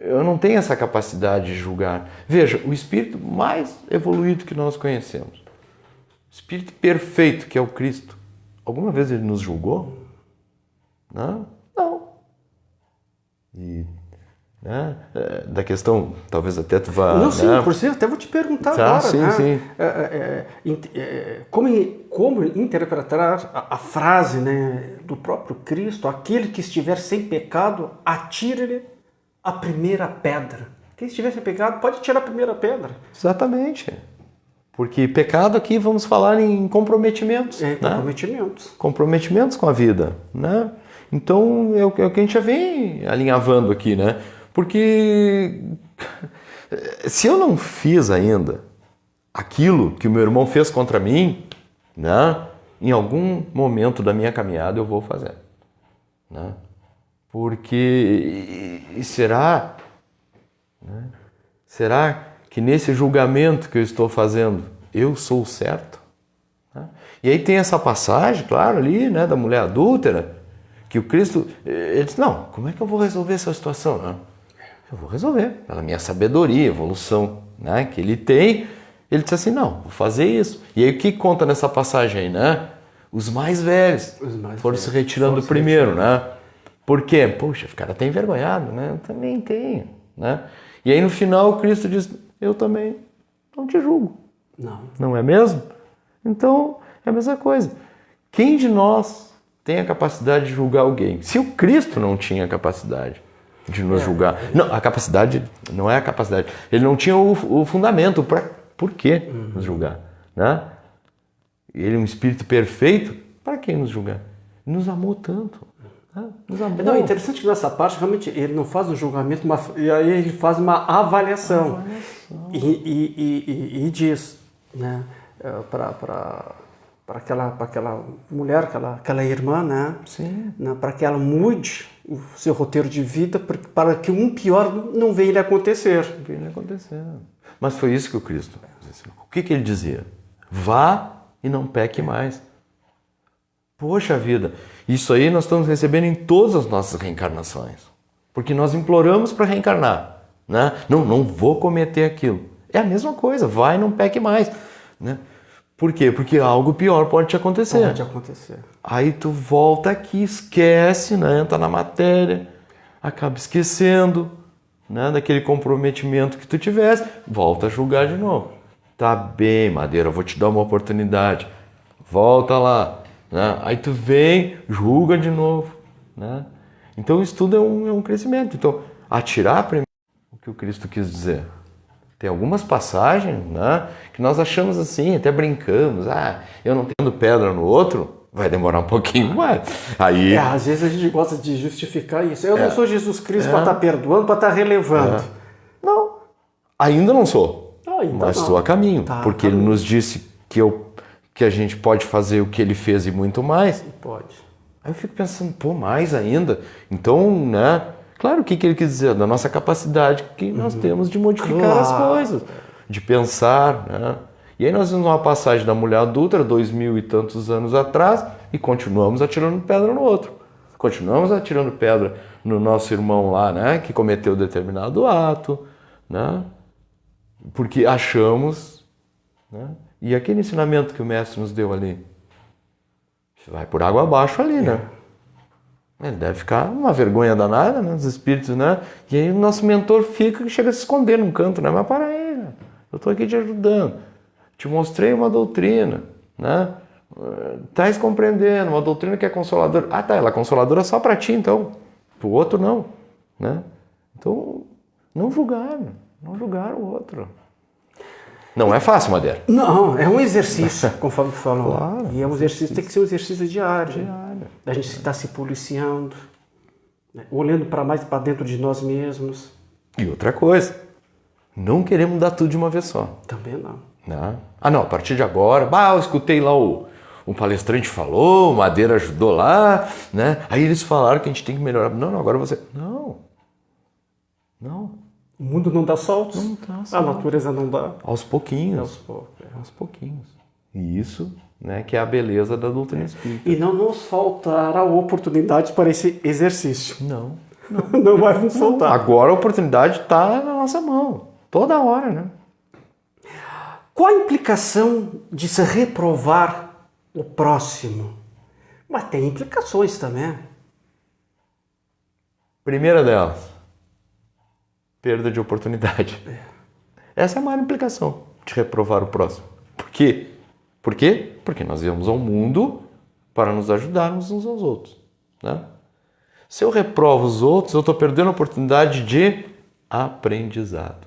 eu não tenho essa capacidade de julgar. Veja, o espírito mais evoluído que nós conhecemos, o espírito perfeito que é o Cristo, alguma vez ele nos julgou? Não. E, né, da questão, talvez até tu vá... Não, sim, né? por isso eu até vou te perguntar Tá, agora. sim, né? sim. Como interpretar a frase, né, do próprio Cristo: aquele que estiver sem pecado, atire-lhe a primeira pedra. Quem estiver sem pecado pode tirar a primeira pedra. Exatamente. Porque pecado aqui vamos falar em comprometimentos. É, né? comprometimentos. Comprometimentos com a vida. Né? Então é o que a gente já vem alinhavando aqui. Né? Porque se eu não fiz ainda aquilo que o meu irmão fez contra mim, né, em algum momento da minha caminhada eu vou fazer. Né? Porque será que nesse julgamento que eu estou fazendo eu sou o certo? Né? E aí tem essa passagem, claro, ali, né, da mulher adúltera, que o Cristo, ele diz, não, como é que eu vou resolver essa situação? Né? Eu vou resolver, pela minha sabedoria, evolução, né, que ele tem. Ele disse assim, não, vou fazer isso. E aí o que conta nessa passagem aí, né? Os mais velhos foram se retirando primeiro, né? Por quê? Poxa, o cara tá envergonhado, né? Eu também tenho, né? E aí no final o Cristo diz, eu também não te julgo. Não é mesmo? Então é a mesma coisa. Quem de nós tem a capacidade de julgar alguém? Se o Cristo não tinha a capacidade de nos julgar. Não, a capacidade não é a capacidade. Ele não tinha o fundamento para por que nos julgar, né? Ele é um espírito perfeito, para que nos julgar? Ele nos amou tanto. Né? Nos amou. Não, é interessante que nessa parte realmente ele não faz um julgamento, e aí ele faz uma avaliação. E diz, né, para aquela mulher, aquela irmã, né? Sim. Né, para que ela mude o seu roteiro de vida para que um pior não venha lhe acontecer. Mas foi isso que o Cristo ensinou. O que ele dizia? Vá e não peque mais. Poxa vida, isso aí nós estamos recebendo em todas as nossas reencarnações. Porque nós imploramos para reencarnar. Né? Não vou cometer aquilo. É a mesma coisa, vai e não peque mais. Né? Por quê? Porque algo pior pode te acontecer. Pode acontecer. Aí tu volta aqui, esquece, né? Entra na matéria, acaba esquecendo, né, daquele comprometimento que tu tivesse, volta a julgar de novo. Tá bem, Madeira, eu vou te dar uma oportunidade. Volta lá. Né? Aí tu vem, julga de novo. Né? Então isso tudo é um crescimento. Então, atirar primeiro o que o Cristo quis dizer. Tem algumas passagens, né, que nós achamos assim, até brincamos. Eu não tendo pedra no outro, vai demorar um pouquinho mais. Aí... às vezes a gente gosta de justificar isso. Eu não sou Jesus Cristo para estar perdoando, para estar relevando. Não, ainda não sou. Ainda mas não. estou a caminho, Tá, porque ele nos disse que a gente pode fazer o que ele fez e muito mais. Pode. Aí eu fico pensando, pô, mais ainda? Então, né? Claro, o que ele quis dizer? Da nossa capacidade que nós temos de modificar as coisas, de pensar, né? E aí nós vimos uma passagem da mulher adúltera, 2000 e tantos anos atrás, e continuamos atirando pedra no outro. Continuamos atirando pedra no nosso irmão lá, né? Que cometeu determinado ato, né? Porque achamos, né? E aquele ensinamento que o mestre nos deu ali, vai por água abaixo ali, né? Ele deve ficar uma vergonha danada, né? Os espíritos, né? E aí o nosso mentor chega a se esconder num canto, né? Mas para aí, né? Eu estou aqui te ajudando. Te mostrei uma doutrina, né? Estás compreendendo, uma doutrina que é consoladora. Ah, tá, ela é consoladora só para ti, então. Para o outro, não, né? Então, não julgar o outro. Não é fácil, Madeira. Não, é um exercício, conforme tu falou. Claro. E é um exercício, tem que ser um exercício diário. A gente está se policiando, né? Olhando para mais para dentro de nós mesmos. E outra coisa, não queremos dar tudo de uma vez só. Também não. Né? Ah, não, a partir de agora, eu escutei lá o palestrante falou, o Madeira ajudou lá, né? Aí eles falaram que a gente tem que melhorar. Não, agora você... Não. O mundo não dá saltos. Não dá A saltos. natureza não dá. Aos pouquinhos. Aos poucos. Aos pouquinhos. E isso, né, que é a beleza da doutrina espírita. E não nos faltará oportunidade para esse exercício. Não. Não vai nos faltar. Agora a oportunidade está na nossa mão. Toda hora, né? Qual a implicação de se reprovar o próximo? Mas tem implicações também. Primeira delas, perda de oportunidade. Essa é a maior implicação de reprovar o próximo. Por quê? Por quê? Porque nós viemos ao mundo para nos ajudarmos uns aos outros, né? Se eu reprovo os outros, eu estou perdendo a oportunidade de aprendizado.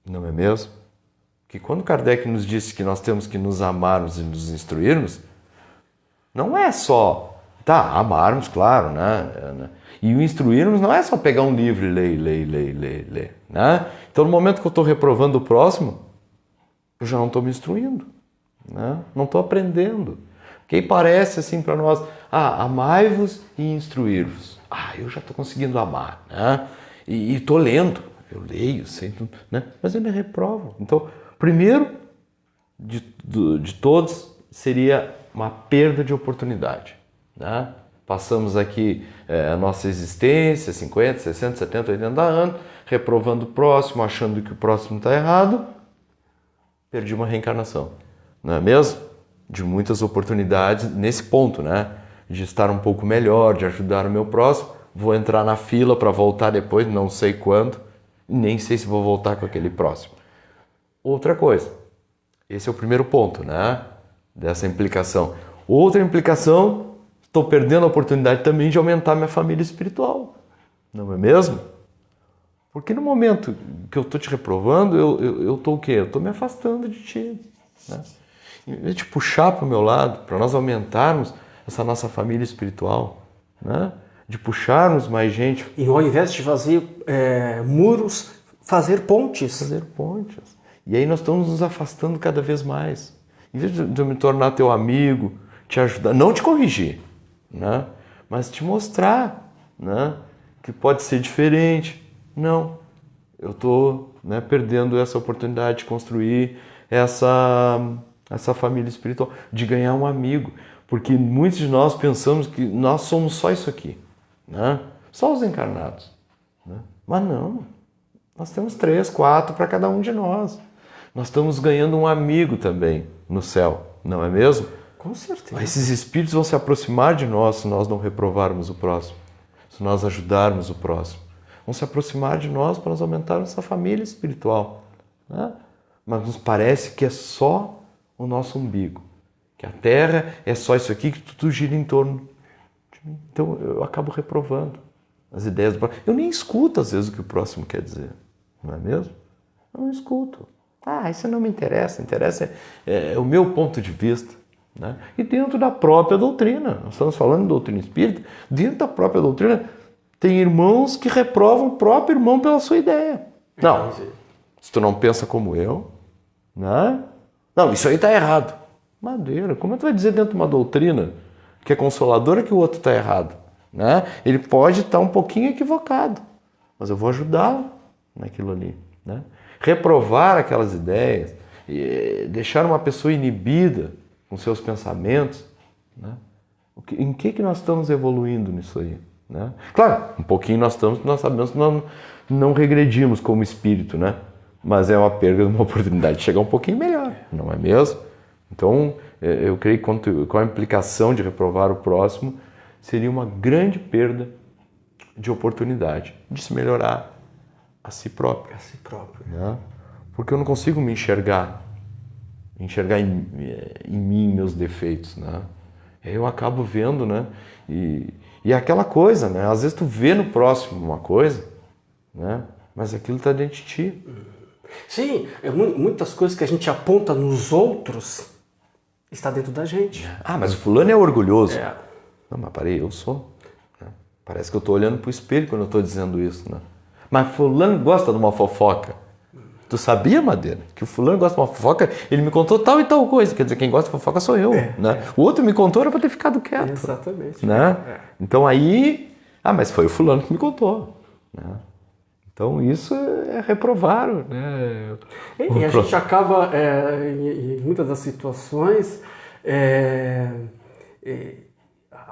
Não é mesmo? Que quando Kardec nos disse que nós temos que nos amarmos e nos instruirmos, não é só, amarmos, claro, né? E o instruirmos não é só pegar um livro e ler, né? Então, no momento que eu estou reprovando o próximo, eu já não estou me instruindo, né? Não estou aprendendo. Porque aí parece assim para nós, amai-vos e instruir-vos. Eu já estou conseguindo amar, né? E estou lendo, eu leio, sei, né? Mas eu me reprovo. Então, primeiro de todos seria uma perda de oportunidade, né? Passamos aqui a nossa existência, 50, 60, 70, 80 anos, reprovando o próximo, achando que o próximo está errado, perdi uma reencarnação, não é mesmo? De muitas oportunidades nesse ponto, né? De estar um pouco melhor, de ajudar o meu próximo, vou entrar na fila para voltar depois, não sei quando, nem sei se vou voltar com aquele próximo. Outra coisa, esse é o primeiro ponto, né? Dessa implicação. Outra implicação, estou perdendo a oportunidade também de aumentar minha família espiritual, não é mesmo? Porque no momento que eu estou te reprovando, eu estou o quê? Eu estou me afastando de ti, né? Em vez de puxar para o meu lado, para nós aumentarmos essa nossa família espiritual, né? De puxarmos mais gente. E ao invés de fazer muros, fazer pontes. Fazer pontes. E aí nós estamos nos afastando cada vez mais. Em vez de eu me tornar teu amigo, te ajudar, não te corrigir, né? Mas te mostrar, né? Que pode ser diferente. Não, eu estou, né, perdendo essa oportunidade de construir essa família espiritual, de ganhar um amigo. Porque muitos de nós pensamos que nós somos só isso aqui, né? Só os encarnados, né? Mas não, nós temos 3, 4 para cada um de nós. Nós estamos ganhando um amigo também no céu, não é mesmo? Com certeza. Mas esses espíritos vão se aproximar de nós se nós não reprovarmos o próximo, se nós ajudarmos o próximo. Vão se aproximar de nós para nós aumentarmos essa família espiritual, né? Mas nos parece que é só o nosso umbigo, que a Terra é só isso aqui, que tudo gira em torno de mim. Então eu acabo reprovando as ideias do próximo. Eu nem escuto às vezes o que o próximo quer dizer, não é mesmo? Eu não escuto. Isso não me interessa, é o meu ponto de vista, né? E dentro da própria doutrina, nós estamos falando de doutrina espírita, dentro da própria doutrina tem irmãos que reprovam o próprio irmão pela sua ideia. Não, se tu não pensa como eu, Né? Não, isso aí está errado. Madeira, como é que tu vai dizer dentro de uma doutrina que é consoladora que o outro está errado? Né? Ele pode estar um pouquinho equivocado, mas eu vou ajudá-lo naquilo ali. Né? Reprovar aquelas ideias, deixar uma pessoa inibida com seus pensamentos. Né? Em que nós estamos evoluindo nisso aí? Né? Claro, um pouquinho nós sabemos que nós não regredimos como espírito, né? Mas é uma perda de uma oportunidade de chegar um pouquinho melhor, não é mesmo? Então, eu creio que com a implicação de reprovar o próximo, seria uma grande perda de oportunidade de se melhorar a si próprio. Né? Porque eu não consigo me enxergar em mim meus defeitos, né? Eu acabo vendo, né? E aquela coisa, né? Às vezes tu vê no próximo uma coisa, né? Mas aquilo está dentro de ti. Sim, muitas coisas que a gente aponta nos outros está dentro da gente. Ah, mas o fulano é orgulhoso. É. Não, mas parei, eu sou. Né? Parece que eu estou olhando para o espelho quando eu estou dizendo isso, né? Mas fulano gosta de uma fofoca. Tu sabia, Madeira, que o fulano gosta de uma fofoca? Ele me contou tal e tal coisa. Quer dizer, quem gosta de fofoca sou eu. Né? O outro me contou, era para ter ficado quieto. Exatamente. Né? Então aí... Ah, mas foi o fulano que me contou. Né? Então isso é reprovar. Né? E a gente acaba, em muitas das situações,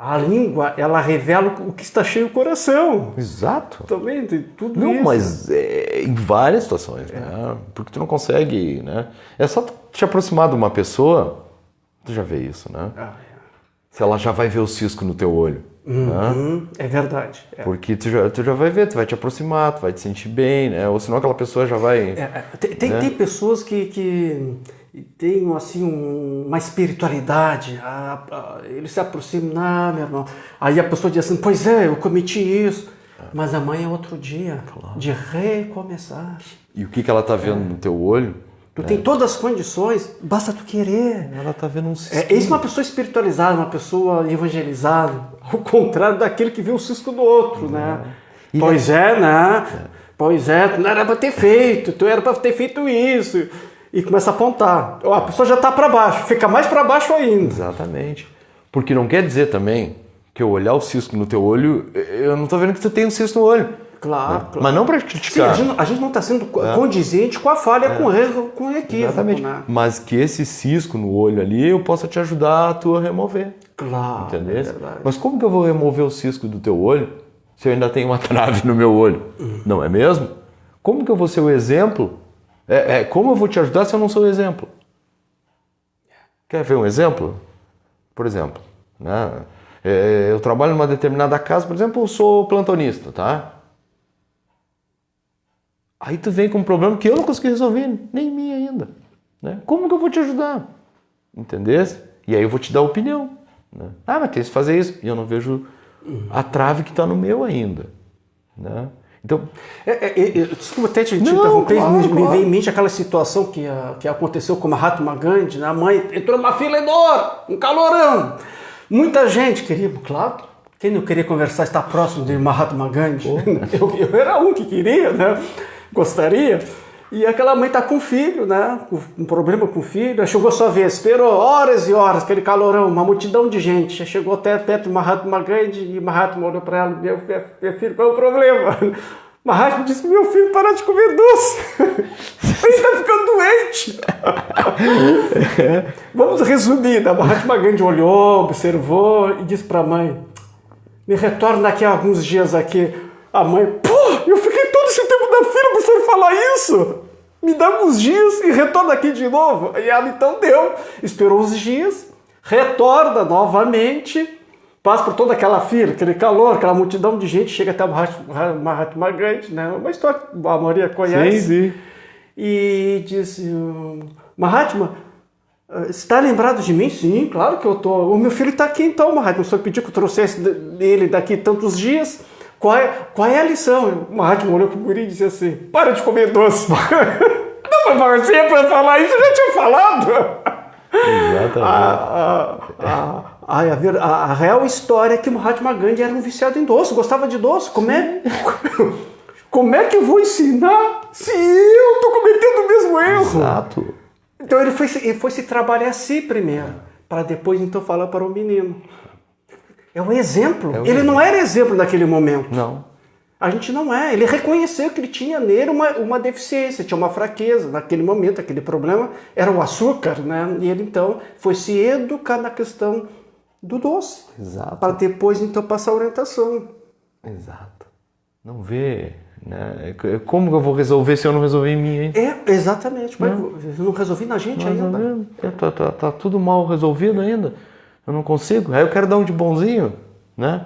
a língua, ela revela o que está cheio o coração. Exato. Também tem tudo não, isso. Mas em várias situações, né? Porque tu não consegue, né? É só tu te aproximar de uma pessoa, tu já vê isso, né? Se ela já vai ver o cisco no teu olho. Né? É verdade. Porque tu já vai ver, tu vai te aproximar, tu vai te sentir bem, né? Ou senão aquela pessoa já vai... Tem pessoas que têm assim, uma espiritualidade, eles se aproximam, meu irmão. Aí a pessoa diz assim, pois é, eu cometi isso, mas amanhã é outro dia de recomeçar. E o que ela está vendo no teu olho? Tu tem todas as condições, basta tu querer. Ela está vendo um cisco. Isso é uma pessoa espiritualizada, uma pessoa evangelizada, ao contrário daquele que vê o cisco do outro, né? Pois né? Pois é, tu não era para ter feito, tu era para ter feito isso. E começa a apontar. A pessoa já está para baixo, fica mais para baixo ainda. Exatamente. Porque não quer dizer também que eu olhar o cisco no teu olho, eu não estou vendo que tu tem um cisco no olho. Claro. Mas não para criticar. Sim, a gente não está sendo condizente com a falha, com o erro, com o equívoco. Exatamente. Né? Mas que esse cisco no olho ali, eu possa te ajudar a tu a remover. Claro. Entendeu? É verdade. Mas como que eu vou remover o cisco do teu olho se eu ainda tenho uma trave no meu olho? Não é mesmo? Como que eu vou ser o exemplo? Como eu vou te ajudar se eu não sou o exemplo? Quer ver um exemplo? Por exemplo, né? Eu trabalho numa determinada casa, por exemplo, eu sou plantonista, tá? Aí tu vem com um problema que eu não consegui resolver, nem em mim ainda. Né? Como que eu vou te ajudar? Entendeu? E aí eu vou te dar opinião. Né? Ah, mas tem que fazer isso. E eu não vejo a trave que está no meu ainda. Né? Então... Desculpa até te interromper, me vem em mente aquela situação que aconteceu com Mahatma Gandhi, né? A mãe entrou numa fila enorme, um calorão. Muita gente queria, claro, quem não queria conversar, estar próximo de Mahatma Gandhi? Eu era um que queria, né? Gostaria. E aquela mãe está com o filho, né? Um problema com o filho. Aí chegou a sua vez, esperou horas e horas, aquele calorão, uma multidão de gente. Já chegou até perto de Mahatma Gandhi e Mahatma olhou para ela, meu filho, qual é o problema? Mahatma disse, meu filho, para de comer doce. Ele está ficando doente. Vamos resumir. A Mahatma Gandhi olhou, observou e disse para a mãe, me retorna daqui a alguns dias aqui. A mãe, eu fiquei todo esse tempo na fila para você falar isso. Me dá uns dias e retorna aqui de novo. E ela então deu. Esperou uns dias, retorna novamente, passa por toda aquela fila, aquele calor, aquela multidão de gente, chega até o Mahatma Gandhi, né? Uma história que a Maria conhece. Sim. E disse, Mahatma, está lembrado de mim? Sim, claro que eu estou. O meu filho está aqui então, Mahatma. O senhor pediu que eu trouxesse ele daqui tantos dias. Qual é a lição? O Mahatma olhou para o guri e disse assim, para de comer doce. Não, mas você para falar isso, eu já tinha falado. Exatamente. A real história é que o Mahatma Gandhi era um viciado em doce, gostava de doce. Como é que eu vou ensinar se eu estou cometendo o mesmo erro? Exato. Então ele foi se trabalhar a si primeiro, para depois então falar para o menino. É um exemplo. Ele não era exemplo naquele momento. Não. A gente não é. Ele reconheceu que ele tinha nele uma deficiência, tinha uma fraqueza. Naquele momento, aquele problema era o açúcar, né? E ele então foi se educar na questão do doce. Exato. Para depois então passar a orientação. Exato. Não vê, né? Como que eu vou resolver se eu não resolver em mim, hein? Exatamente. Mas eu não resolvi na gente ainda. Tá tudo mal resolvido ainda. Eu não consigo. Aí eu quero dar um de bonzinho, né?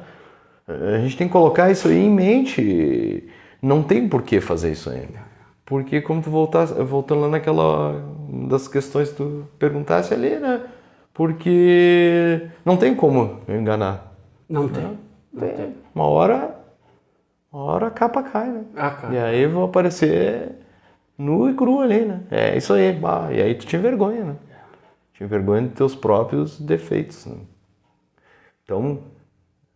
A gente tem que colocar isso aí em mente. Não tem por que fazer isso ainda. Porque como tu voltando lá naquela das questões que tu perguntasse ali, né? Porque não tem como eu enganar. Não tem. Uma hora a capa cai, né? E aí eu vou aparecer nu e cru ali, né? É isso aí. E aí tu te envergonha, né? Te envergonha dos teus próprios defeitos, né? Então,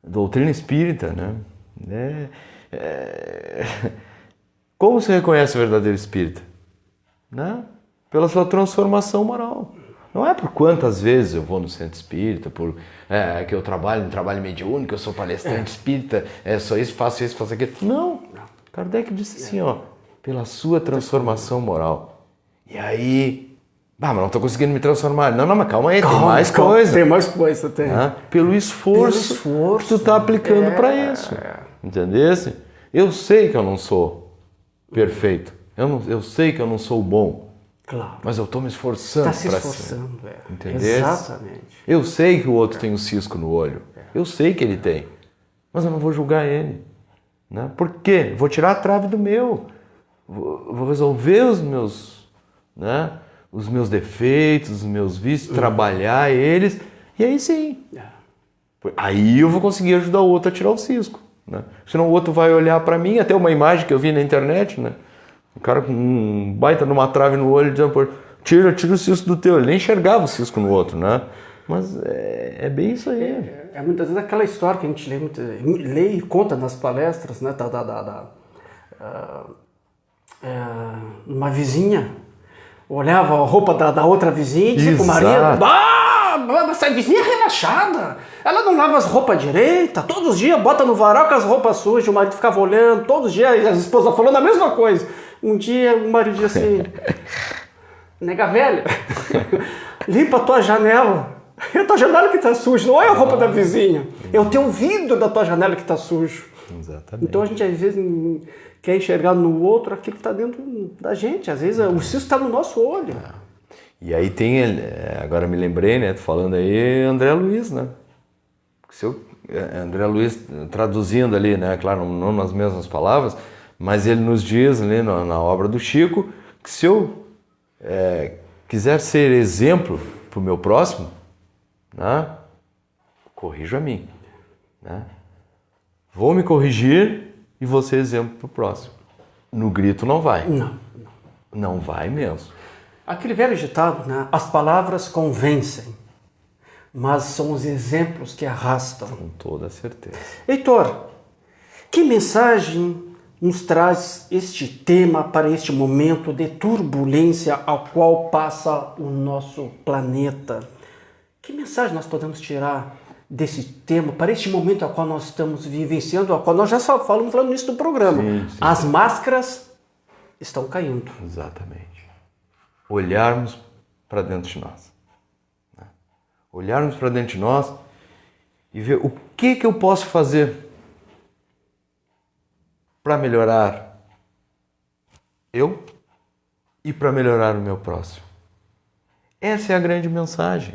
doutrina espírita, né? Como se reconhece o verdadeiro espírita? Né? Pela sua transformação moral. Não é por quantas vezes eu vou no centro espírita, que eu trabalho no trabalho mediúnico, eu sou palestrante espírita, só isso, faço aquilo. Não. Kardec disse assim, pela sua transformação moral. E aí... mas não estou conseguindo me transformar. Não, mas calma aí, tem mais coisa. Tem mais coisa, tem. Pelo esforço que tu está aplicando para isso. Entendeu? Eu sei que eu não sou perfeito. Eu sei que eu não sou bom. Claro. Mas eu estou me esforçando para ser. Está se esforçando, Entendeu? Exatamente. Eu sei que o outro tem um cisco no olho. Eu sei que ele tem. Mas eu não vou julgar ele. Né? Por quê? Vou tirar a trave do meu. Vou resolver os meus... né? Os meus defeitos, os meus vícios, trabalhar eles, e aí sim. Aí eu vou conseguir ajudar o outro a tirar o cisco. Né? Senão o outro vai olhar para mim, até uma imagem que eu vi na internet, né? O cara com um baita numa trave no olho, dizendo, tira o cisco do teu. Ele nem enxergava o cisco no outro, né? Mas é bem isso aí. É muitas vezes aquela história que a gente lê e conta nas palestras, né? Uma vizinha olhava a roupa da outra vizinha e dizia pro marido, essa vizinha é relaxada, ela não lava as roupas direita, todos os dias bota no varal com as roupas sujas, o marido ficava olhando, todos os dias as esposas falando a mesma coisa. Um dia o marido disse assim, nega velha, limpa a tua janela, é a tua janela que tá suja, não é a roupa da vizinha, é o teu vidro da tua janela que tá sujo. Exatamente. Então a gente às vezes quer enxergar no outro aquilo que está dentro da gente. Às vezes o cisco está no nosso olho. E aí tem, agora me lembrei, né, falando aí, André Luiz, né? André Luiz traduzindo ali, né, claro, não nas mesmas palavras, mas ele nos diz ali na obra do Chico, que se eu quiser ser exemplo para o meu próximo, né, corrijo a mim, né? Vou me corrigir e vou ser exemplo para o próximo. No grito não vai. Não vai mesmo. Aquele velho ditado, né? As palavras convencem, mas são os exemplos que arrastam. Com toda certeza. Heitor, que mensagem nos traz este tema para este momento de turbulência ao qual passa o nosso planeta? Que mensagem nós podemos tirar desse tema, para este momento ao qual nós estamos vivenciando, ao qual nós já falamos lá no início do programa. Sim. As máscaras estão caindo. Exatamente. Olharmos para dentro de nós. Né? Olharmos para dentro de nós e ver o que eu posso fazer para melhorar eu e para melhorar o meu próximo. Essa é a grande mensagem.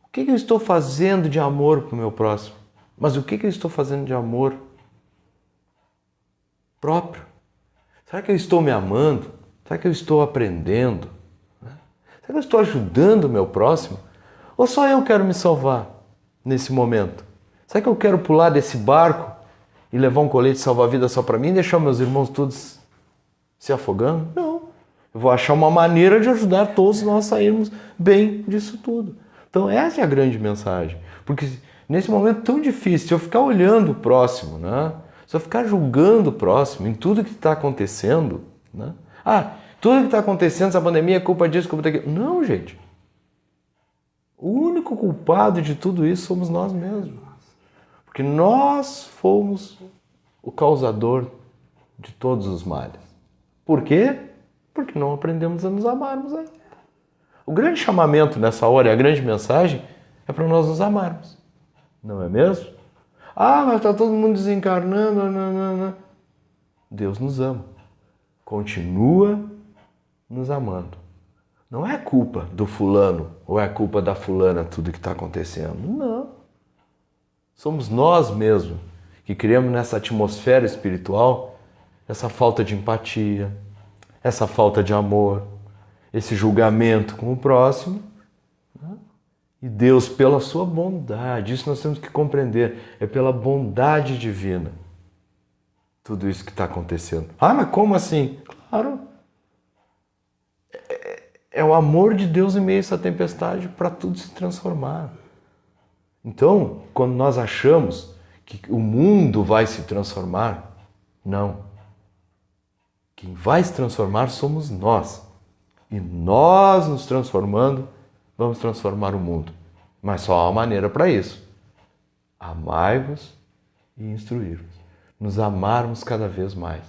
O que eu estou fazendo de amor para o meu próximo? Mas o que eu estou fazendo de amor próprio? Será que eu estou me amando? Será que eu estou aprendendo? Será que eu estou ajudando o meu próximo? Ou só eu quero me salvar nesse momento? Será que eu quero pular desse barco e levar um colete salva-vidas só para mim e deixar meus irmãos todos se afogando? Não. Eu vou achar uma maneira de ajudar todos nós a sairmos bem disso tudo. Então essa é a grande mensagem, porque nesse momento tão difícil, se eu ficar olhando o próximo, né? Se eu ficar julgando o próximo em tudo que está acontecendo, né? Tudo que está acontecendo, essa pandemia é culpa disso, culpa daquilo. Não, gente. O único culpado de tudo isso somos nós mesmos. Porque nós fomos o causador de todos os males. Por quê? Porque não aprendemos a nos amarmos ainda. O grande chamamento nessa hora, e a grande mensagem, é para nós nos amarmos. Não é mesmo? Ah, mas está todo mundo desencarnando. Não. Deus nos ama. Continua nos amando. Não é culpa do fulano ou é culpa da fulana tudo que está acontecendo. Não. Somos nós mesmos que criamos nessa atmosfera espiritual essa falta de empatia, essa falta de amor, esse julgamento com o próximo. E Deus, pela sua bondade, isso nós temos que compreender, é pela bondade divina tudo isso que está acontecendo. Ah, mas como assim? Claro, é o amor de Deus em meio a essa tempestade para tudo se transformar. Então, quando nós achamos que o mundo vai se transformar, não. Quem vai se transformar somos nós. E nós nos transformando, vamos transformar o mundo. Mas só há uma maneira para isso. Amai-vos e instruir-vos. Nos amarmos cada vez mais.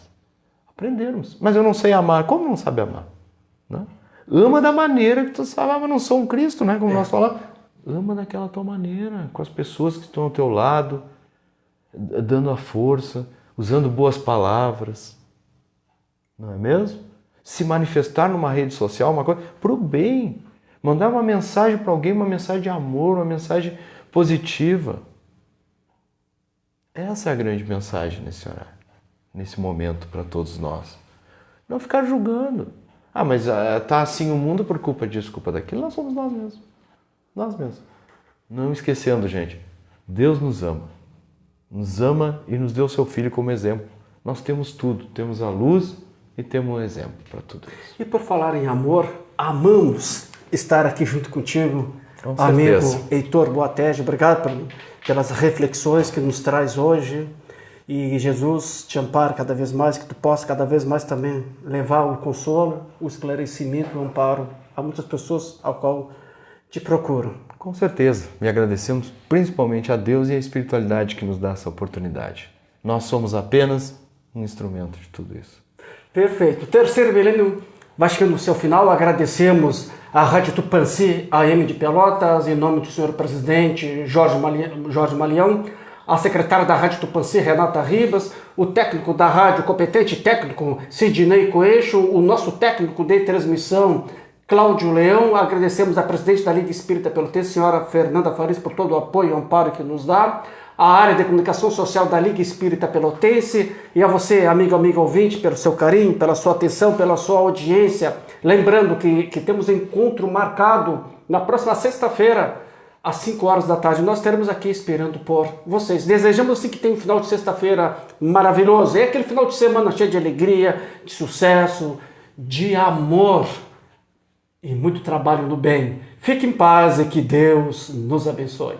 Aprendermos. Mas eu não sei amar. Como não sabe amar? Não? Ama da maneira que tu sabe. Ah, mas não sou um Cristo, né? Como nós falamos. Ama daquela tua maneira. Com as pessoas que estão ao teu lado. Dando a força. Usando boas palavras. Não é mesmo? Se manifestar numa rede social, uma coisa, para o bem. Mandar uma mensagem para alguém, uma mensagem de amor, uma mensagem positiva. Essa é a grande mensagem nesse horário, nesse momento para todos nós. Não ficar julgando. Ah, mas tá assim o mundo por culpa disso, culpa daquilo. Nós somos nós mesmos. Nós mesmos. Não esquecendo, gente, Deus nos ama. Nos ama e nos deu o seu Filho como exemplo. Nós temos tudo. Temos a luz e temos um exemplo para tudo isso. E por falar em amor, amamos estar aqui junto contigo, Com amigo certeza. Heitor Boatege. Obrigado pelas reflexões que nos traz hoje. E Jesus te ampare cada vez mais, que tu possa cada vez mais também levar o consolo, o esclarecimento, o amparo a muitas pessoas ao qual te procuram. Com certeza. E agradecemos principalmente a Deus e a espiritualidade que nos dá essa oportunidade. Nós somos apenas um instrumento de tudo isso. Perfeito. O terceiro milênio vai chegando no seu final. Agradecemos a Rádio Tupãssi AM de Pelotas, em nome do senhor presidente Jorge Malião, a secretária da Rádio Tupãssi, Renata Ribas, o técnico da rádio, competente técnico Sidney Coeixo, o nosso técnico de transmissão, Cláudio Leão. Agradecemos a presidente da Liga Espírita Pelotense, senhora Fernanda Farias, por todo o apoio e amparo que nos dá, a área de comunicação social da Liga Espírita Pelotense, e a você, amigo, amiga ouvinte, pelo seu carinho, pela sua atenção, pela sua audiência. Lembrando que temos encontro marcado na próxima sexta-feira, às 5 horas da tarde. Nós estaremos aqui esperando por vocês. Desejamos assim que tenha um final de sexta-feira maravilhoso. É aquele final de semana cheio de alegria, de sucesso, de amor e muito trabalho no bem. Fique em paz e que Deus nos abençoe.